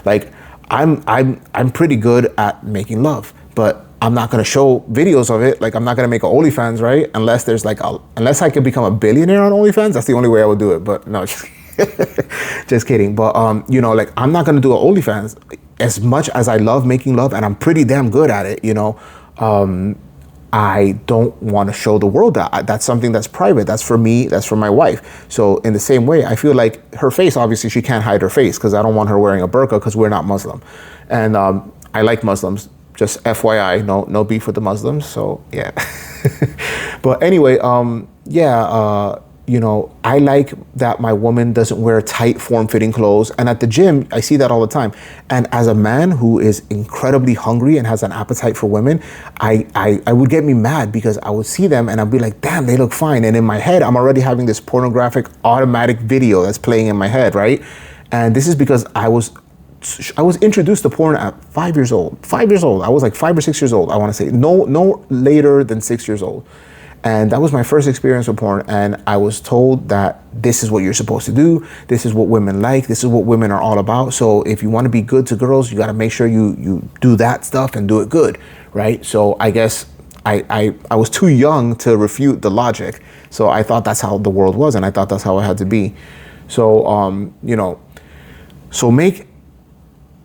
Like, I'm pretty good at making love, but I'm not gonna show videos of it. Like, I'm not gonna make an OnlyFans, right? Unless there's like unless I can become a billionaire on OnlyFans, that's the only way I would do it. But no, just kidding. But like, I'm not gonna do an OnlyFans. As much as I love making love, and I'm pretty damn good at it, I don't want to show the world that. That's something that's private. That's for me. That's for my wife. So in the same way, I feel like her face, obviously she can't hide her face, because I don't want her wearing a burqa, because we're not Muslim. And I like Muslims. Just FYI, no beef with the Muslims. So yeah. But anyway, I like that my woman doesn't wear tight form-fitting clothes. And at the gym, I see that all the time. And as a man who is incredibly hungry and has an appetite for women, I would get me mad, because I would see them and I'd be like, damn, they look fine. And in my head, I'm already having this pornographic automatic video that's playing in my head, right? And this is because I was I was introduced to porn at 5 years old. 5 years old. I was like 5 or 6 years old, I want to say. No later than 6 years old. And that was my first experience with porn. And I was told that this is what you're supposed to do. This is what women like. This is what women are all about. So if you want to be good to girls, you got to make sure you do that stuff and do it good, right? So I guess I was too young to refute the logic. So I thought that's how the world was, and I thought that's how it had to be. So, so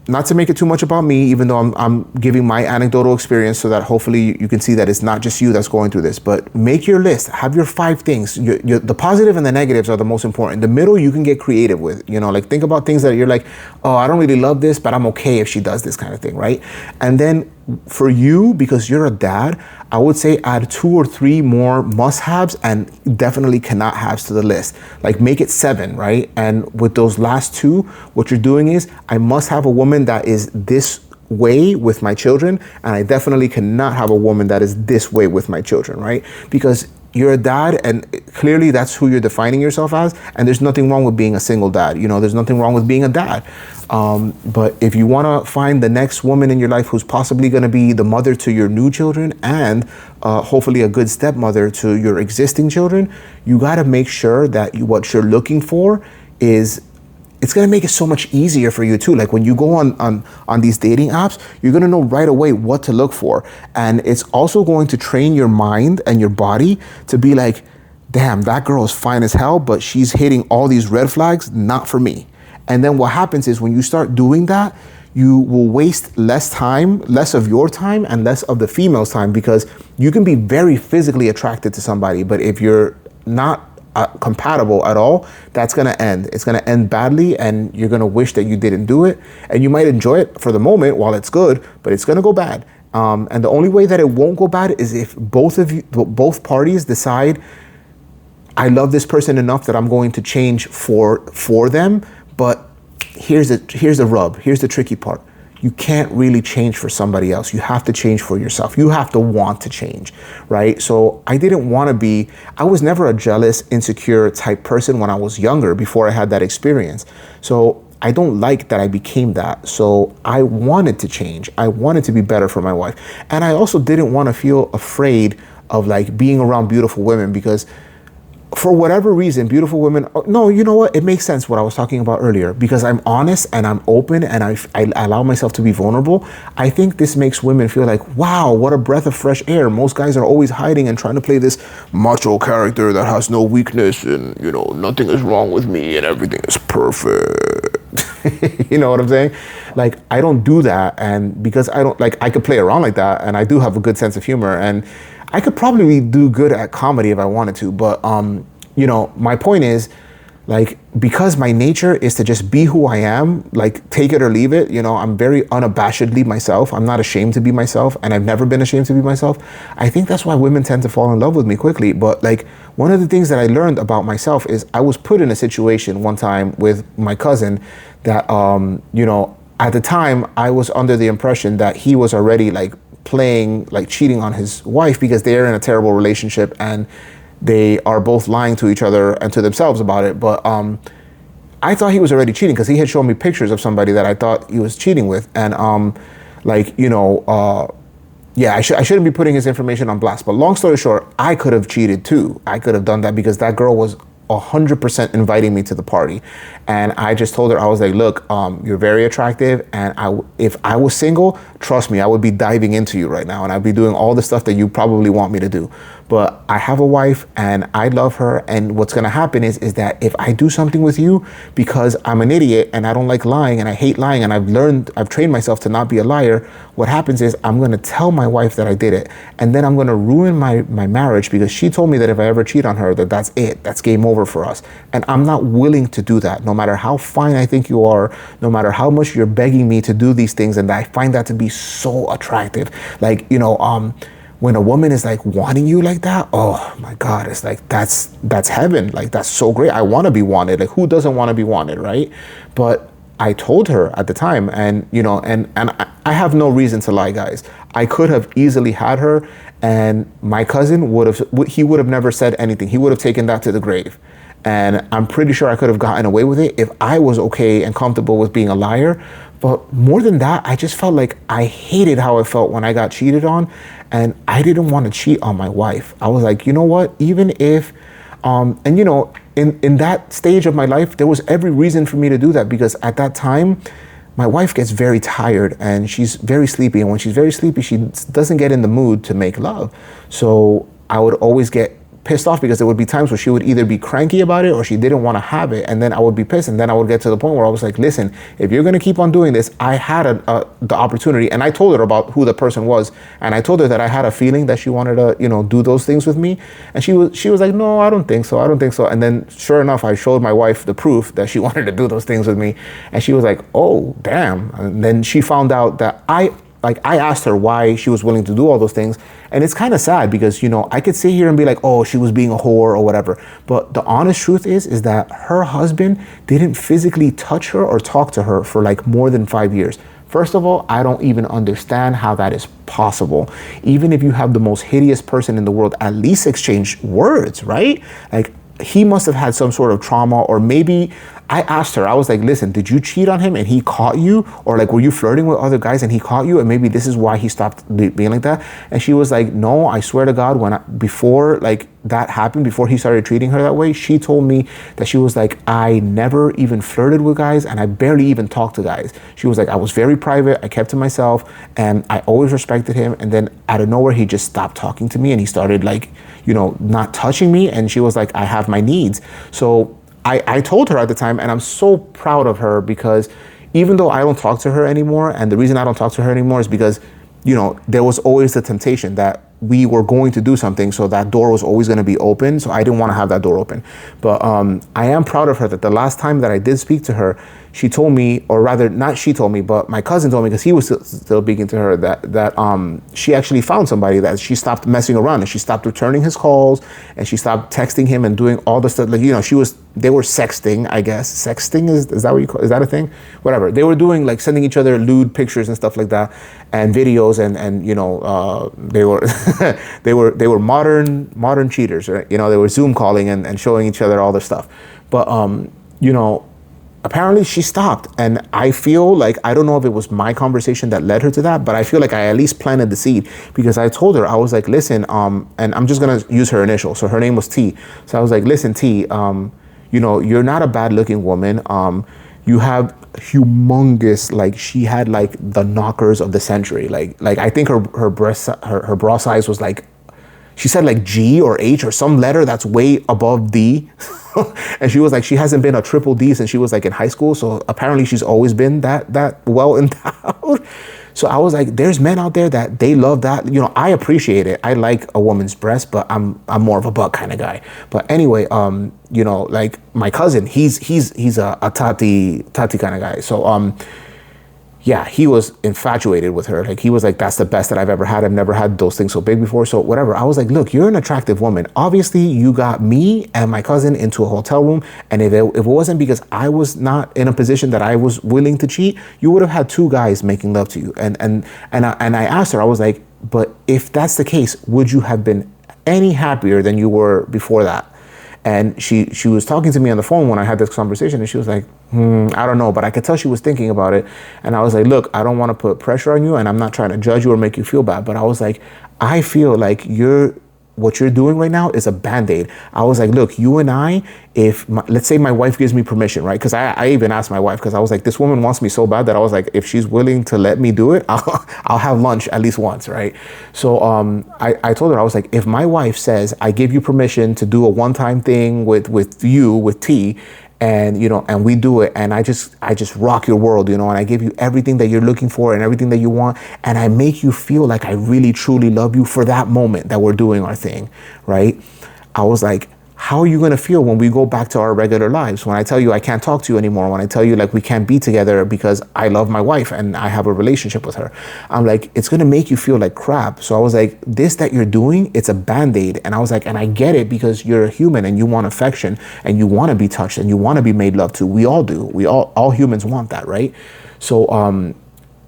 not to make it too much about me, even though I'm giving my anecdotal experience so that hopefully you can see that it's not just you that's going through this, but make your list, have your 5 things. The positive and the negatives are the most important. The middle you can get creative with, like think about things that you're like, oh, I don't really love this, but I'm okay if she does this kind of thing, right? And then for you, because you're a dad, I would say add 2 or 3 more must-haves and definitely cannot haves to the list. Like make it 7, right? And with those last 2, what you're doing is I must have a woman that is this way with my children, and I definitely cannot have a woman that is this way with my children, right? Because you're a dad, and clearly that's who you're defining yourself as, and there's nothing wrong with being a single dad. There's nothing wrong with being a dad. But if you want to find the next woman in your life who's possibly going to be the mother to your new children and hopefully a good stepmother to your existing children, you got to make sure that what you're looking for is, it's going to make it so much easier for you too. Like when you go on these dating apps, you're going to know right away what to look for. And it's also going to train your mind and your body to be like, damn, that girl is fine as hell, but she's hitting all these red flags, not for me. And then what happens is when you start doing that, you will waste less of your time and less of the female's time, because you can be very physically attracted to somebody, but if you're not compatible at all, that's going to end. It's going to end badly, and you're going to wish that you didn't do it. And you might enjoy it for the moment while it's good, but it's going to go bad. And the only way that it won't go bad is if both parties decide, I love this person enough that I'm going to change for them. But here's the rub. Here's the tricky part. You can't really change for somebody else. You have to change for yourself. You have to want to change, right? So I was never a jealous, insecure type person when I was younger, before I had that experience. So I don't like that I became that. So I wanted to change. I wanted to be better for my wife. And I also didn't want to feel afraid of like being around beautiful women, because for whatever reason, beautiful women, no, you know what? It makes sense what I was talking about earlier, because I'm honest and I'm open and I allow myself to be vulnerable. I think this makes women feel like, wow, what a breath of fresh air. Most guys are always hiding and trying to play this macho character that has no weakness and, nothing is wrong with me and everything is perfect. You know what I'm saying? Like, I don't do that. And because I could play around like that, and I do have a good sense of humor, and I could probably do good at comedy if I wanted to, but my point is, like, because my nature is to just be who I am, like, take it or leave it, I'm very unabashedly myself. I'm not ashamed to be myself, and I've never been ashamed to be myself. I think that's why women tend to fall in love with me quickly. But like, one of the things that I learned about myself is I was put in a situation one time with my cousin that, at the time I was under the impression that he was already like cheating on his wife, because they're in a terrible relationship and they are both lying to each other and to themselves about it. But I thought he was already cheating, because he had shown me pictures of somebody that I thought he was cheating with. And I shouldn't be putting his information on blast, but long story short, I could have cheated too. I could have done that, because that girl was 100% inviting me to the party. And I just told her, I was like, look, you're very attractive, and if I was single, trust me, I would be diving into you right now, and I'd be doing all the stuff that you probably want me to do. But I have a wife and I love her, and what's gonna happen is that if I do something with you, because I'm an idiot and I don't like lying and I hate lying, and I've trained myself to not be a liar, what happens is I'm gonna tell my wife that I did it, and then I'm gonna ruin my marriage, because she told me that if I ever cheat on her, that's it, that's game over for us. And I'm not willing to do that, no matter how fine I think you are, no matter how much you're begging me to do these things, and I find that to be so attractive. Like, when a woman is like wanting you like that, oh my God, it's like, that's heaven. Like, that's so great. I want to be wanted. Like, who doesn't want to be wanted, right? But I told her at the time, and I have no reason to lie, guys. I could have easily had her, and my cousin would have never said anything. He would have taken that to the grave. And I'm pretty sure I could have gotten away with it if I was okay and comfortable with being a liar. But more than that, I just felt like I hated how I felt when I got cheated on, and I didn't want to cheat on my wife. I was like, you know what? Even if, and you know, in that stage of my life, there was every reason for me to do that, because at that time, my wife gets very tired and she's very sleepy. And when she's very sleepy, she doesn't get in the mood to make love. So I would always get pissed off, because there would be times where she would either be cranky about it or she didn't want to have it, and then I would be pissed, and then I would get to the point where I was like, listen, if you're going to keep on doing this, I had the opportunity, and I told her about who the person was, and I told her that I had a feeling that she wanted to, you know, do those things with me, and she was like, no, I don't think so, and then sure enough, I showed my wife the proof that she wanted to do those things with me, and she was like, oh damn. And then she found out that I asked her why she was willing to do all those things. And it's kind of sad, because, you know, I could sit here and be like, oh, she was being a whore or whatever. But the honest truth is that her husband didn't physically touch her or talk to her for like more than 5 years. First of all, I don't even understand how that is possible. Even if you have the most hideous person in the world, at least exchange words, right? Like, he must have had some sort of trauma, or maybe I asked her, I was like, listen, did you cheat on him and he caught you? Or like, were you flirting with other guys and he caught you? And maybe this is why he stopped being like that. And she was like, no, I swear to God, before like that happened, before he started treating her that way, she told me that she was like, I never even flirted with guys, and I barely even talked to guys. She was like, I was very private, I kept to myself, and I always respected him. And then out of nowhere, he just stopped talking to me, and he started like, you know, not touching me. And she was like, I have my needs. So I told her at the time, and I'm so proud of her, because even though I don't talk to her anymore, and the reason I don't talk to her anymore is because, you know, there was always the temptation that we were going to do something, so that door was always going to be open. So I didn't want to have that door open. But I am proud of her that the last time that I did speak to her, she told me, or rather not she told me, but my cousin told me, because he was still speaking to her, that she actually found somebody, that she stopped messing around, and she stopped returning his calls, and she stopped texting him and doing all the stuff. Like, you know, they were sexting, I guess. Sexting, is that what you call, is that a thing? Whatever. They were doing, like, sending each other lewd pictures and stuff like that, and videos, and you know, they were they were modern cheaters, right? You know, they were Zoom calling and showing each other all this stuff. But you know, apparently she stopped, and I feel like, I don't know if it was my conversation that led her to that, but I feel like I at least planted the seed, because I told her, I was like, listen, and I'm just gonna use her initial, so her name was T. So I was like, listen, T, you know, you're not a bad looking woman. You have humongous, like, she had like the knockers of the century. Like I think her bra size was like, she said like G or H or some letter that's way above D. And she was like, she hasn't been a triple D since she was like in high school. So apparently she's always been that well endowed. So I was like, there's men out there that they love that. You know, I appreciate it. I like a woman's breast, but I'm more of a butt kind of guy. But anyway, you know, like my cousin, he's a Tati kind of guy. So yeah, he was infatuated with her. Like, he was like, that's the best that I've ever had. I've never had those things so big before. So whatever. I was like, look, you're an attractive woman. Obviously, you got me and my cousin into a hotel room. And if it wasn't because I was not in a position that I was willing to cheat, you would have had two guys making love to you. And I asked her, I was like, but if that's the case, would you have been any happier than you were before that? And she was talking to me on the phone when I had this conversation, and she was like, I don't know, but I could tell she was thinking about it. And I was like, look, I don't want to put pressure on you, and I'm not trying to judge you or make you feel bad, but I was like, I feel like what you're doing right now is a Band-Aid. I was like, look, you and I, let's say my wife gives me permission, right? Because I even asked my wife, because I was like, this woman wants me so bad that I was like, if she's willing to let me do it, I'll have lunch at least once, right? So I told her, I was like, if my wife says, I give you permission to do a one-time thing with T, and you know, and we do it, and I just rock your world, you know, and I give you everything that you're looking for and everything that you want, and I make you feel like I really truly love you for that moment that we're doing our thing, right? I was like, how are you going to feel when we go back to our regular lives? When I tell you I can't talk to you anymore, when I tell you like we can't be together because I love my wife and I have a relationship with her. I'm like, it's going to make you feel like crap. So I was like, this that you're doing, it's a Band-Aid. And I was like, and I get it, because you're a human and you want affection and you want to be touched and you want to be made love to. We all do. All humans want that, right? So,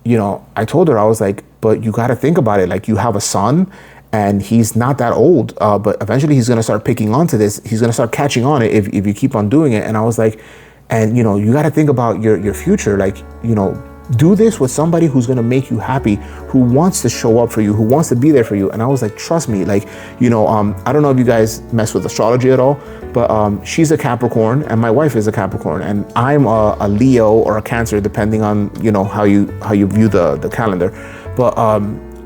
you know, I told her, I was like, but you got to think about it. Like, you have a son, and he's not that old, but eventually he's going to start picking onto this. He's going to start catching on it if you keep on doing it. And I was like, and you know, you got to think about your future. Like, you know, do this with somebody who's gonna make you happy, who wants to show up for you, who wants to be there for you. And I was like, trust me, like, I don't know if you guys mess with astrology at all, but she's a Capricorn and my wife is a Capricorn, and I'm a Leo or a Cancer, depending on, how you view the calendar. But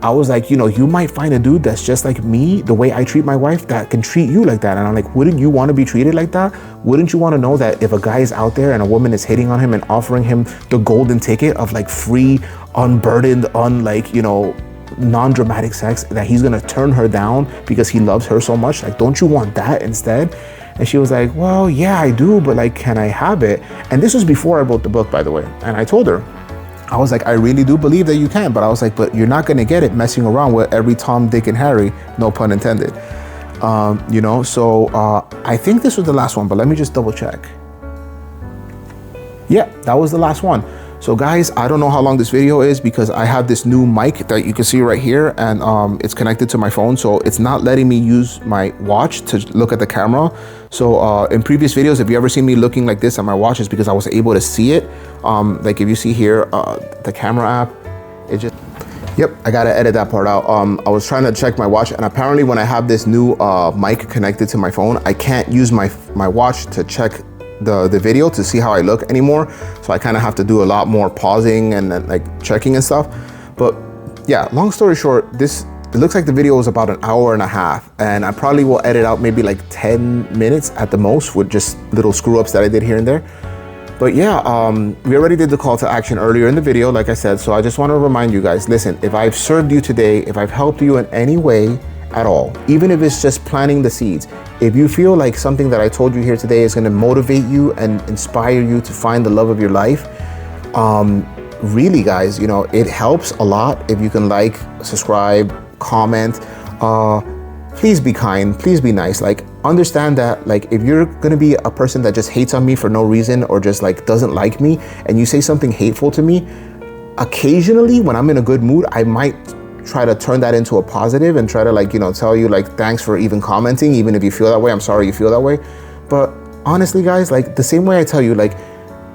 I was like, you might find a dude that's just like me, the way I treat my wife, that can treat you like that. And I'm like, wouldn't you want to be treated like that? Wouldn't you want to know that if a guy is out there and a woman is hitting on him and offering him the golden ticket of like free, unburdened, non-dramatic sex, that he's gonna turn her down because he loves her so much? Like, don't you want that instead? And she was like, well, yeah, I do, but like, can I have it? And this was before I wrote the book, by the way. And I told her, I was like, I really do believe that you can, but I was like, but you're not gonna get it messing around with every Tom, Dick, and Harry, no pun intended. So I think this was the last one, but let me just double check. Yeah, that was the last one. So guys, I don't know how long this video is because I have this new mic that you can see right here, and it's connected to my phone, so it's not letting me use my watch to look at the camera. So in previous videos, if you ever seen me looking like this at my watch, it's because I was able to see it. Like if you see here, the camera app, it just, yep, I gotta edit that part out. I was trying to check my watch, and apparently when I have this new mic connected to my phone, I can't use my watch to check the video to see how I look anymore. So I kind of have to do a lot more pausing and like checking and stuff. But yeah, long story short, it looks like the video was about an hour and a half, and I probably will edit out maybe like 10 minutes at the most with just little screw ups that I did here and there. But yeah, we already did the call to action earlier in the video, like I said. So I just want to remind you guys, listen, if I've served you today, if I've helped you in any way at all, even if it's just planting the seeds, if you feel like something that I told you here today is going to motivate you and inspire you to find the love of your life, really guys, it helps a lot if you can like, subscribe, comment. Please be kind, please be nice. Like, understand that, like, if you're gonna be a person that just hates on me for no reason, or just like doesn't like me, and you say something hateful to me, occasionally when I'm in a good mood, I might try to turn that into a positive and try to like, tell you like, thanks for even commenting, even if you feel that way. I'm sorry you feel that way. But honestly guys, like the same way I tell you, like,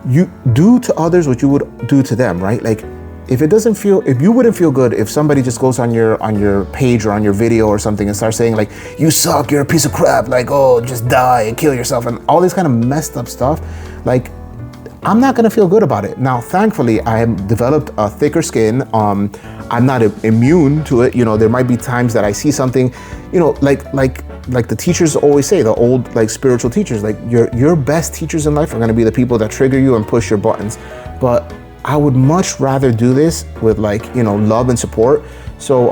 you do to others what you would do to them, right? Like, if you wouldn't feel good if somebody just goes on your page or on your video or something and starts saying like, you suck, you're a piece of crap, like, oh, just die and kill yourself, and all this kind of messed up stuff, like, I'm not gonna feel good about it. Now, thankfully, I have developed a thicker skin. I'm not immune to it. There might be times that I see something, like the teachers always say, the old like spiritual teachers, like your best teachers in life are gonna be the people that trigger you and push your buttons. But I would much rather do this with like, love and support. So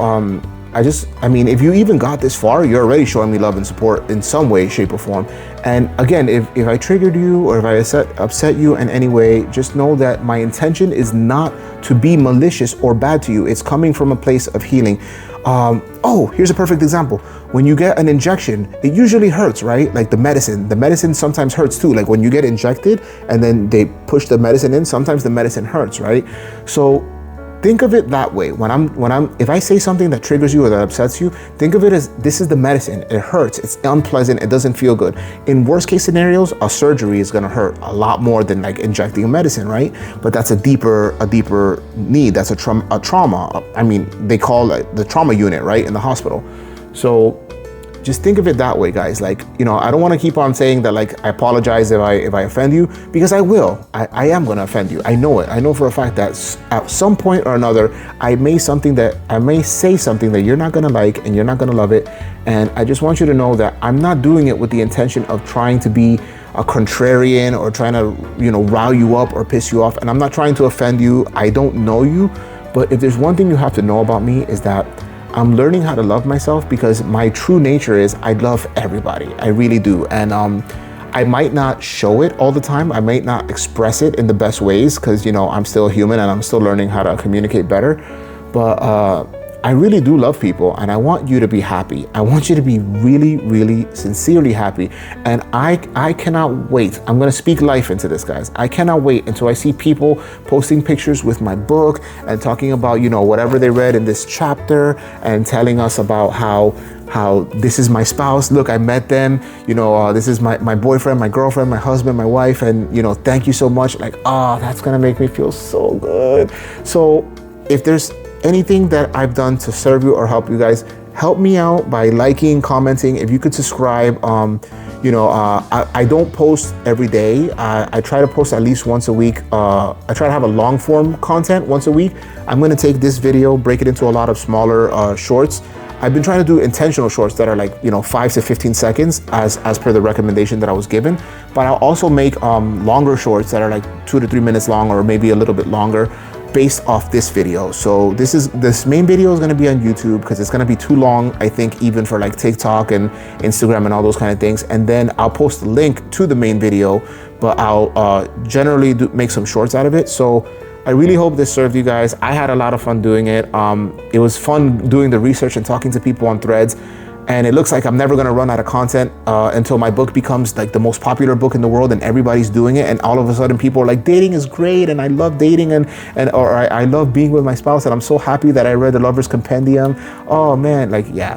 if you even got this far, you're already showing me love and support in some way, shape, or form. And again, if I triggered you or if I upset you in any way, just know that my intention is not to be malicious or bad to you. It's coming from a place of healing. Here's a perfect example. When you get an injection, it usually hurts, right? Like the medicine sometimes hurts too. Like when you get injected and then they push the medicine in, sometimes the medicine hurts, right? So think of it that way. If I say something that triggers you or that upsets you, think of it as, this is the medicine. It hurts, it's unpleasant, it doesn't feel good. In worst case scenarios, a surgery is gonna hurt a lot more than like injecting a medicine, right? But that's a deeper need. That's a trauma. I mean, they call it the trauma unit, right? In the hospital. So just think of it that way, guys. Like, I don't want to keep on saying that, like, I apologize if I offend you, because I will. I am going to offend you. I know it. I know for a fact that at some point or another, I may say something that you're not going to like and you're not going to love it. And I just want you to know that I'm not doing it with the intention of trying to be a contrarian or trying to, rile you up or piss you off. And I'm not trying to offend you. I don't know you. But if there's one thing you have to know about me, is that I'm learning how to love myself, because my true nature is I love everybody. I really do. And I might not show it all the time. I might not express it in the best ways, because, I'm still human and I'm still learning how to communicate better. But I really do love people, and I want you to be happy. I want you to be really, really sincerely happy. And I cannot wait. I'm gonna speak life into this, guys. I cannot wait until I see people posting pictures with my book and talking about, whatever they read in this chapter, and telling us about how how this is my spouse, look, I met them, you know, this is my boyfriend, my girlfriend, my husband, my wife, and you know, thank you so much. Like, oh, that's gonna make me feel so good. So if there's anything that I've done to serve you or help you guys, help me out by liking, commenting. If you could subscribe. You know, I don't post every day. I try to post at least once a week. I try to have a long form content once a week. I'm gonna take this video, break it into a lot of smaller shorts. I've been trying to do intentional shorts that are like, you know, 5 to 15 seconds as per the recommendation that I was given. But I'll also make longer shorts that are like 2 to 3 minutes long, or maybe a little bit longer, based off this video. So this main video is going to be on YouTube because it's going to be too long, I think, even for like TikTok and Instagram and all those kind of things. And then I'll post a link to the main video, but I'll generally make some shorts out of it. So I really hope this served you guys. I had a lot of fun doing it. It was fun doing the research and talking to people on Threads. And it looks like I'm never gonna run out of content until my book becomes like the most popular book in the world and everybody's doing it. And all of a sudden people are like, dating is great and I love dating or I love being with my spouse and I'm so happy that I read the Lover's Compendium. Oh man, like, yeah,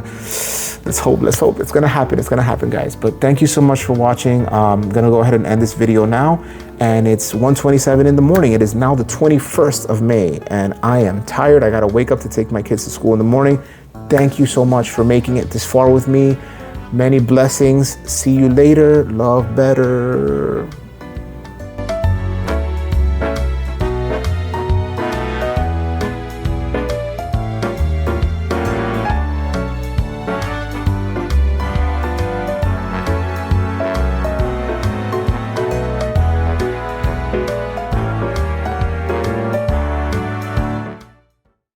let's hope. It's gonna happen, guys. But thank you so much for watching. I'm gonna go ahead and end this video now. And it's 1:27 in the morning. It is now the 21st of May and I am tired. I gotta wake up to take my kids to school in the morning. Thank you so much for making it this far with me. Many blessings. See you later. Love better.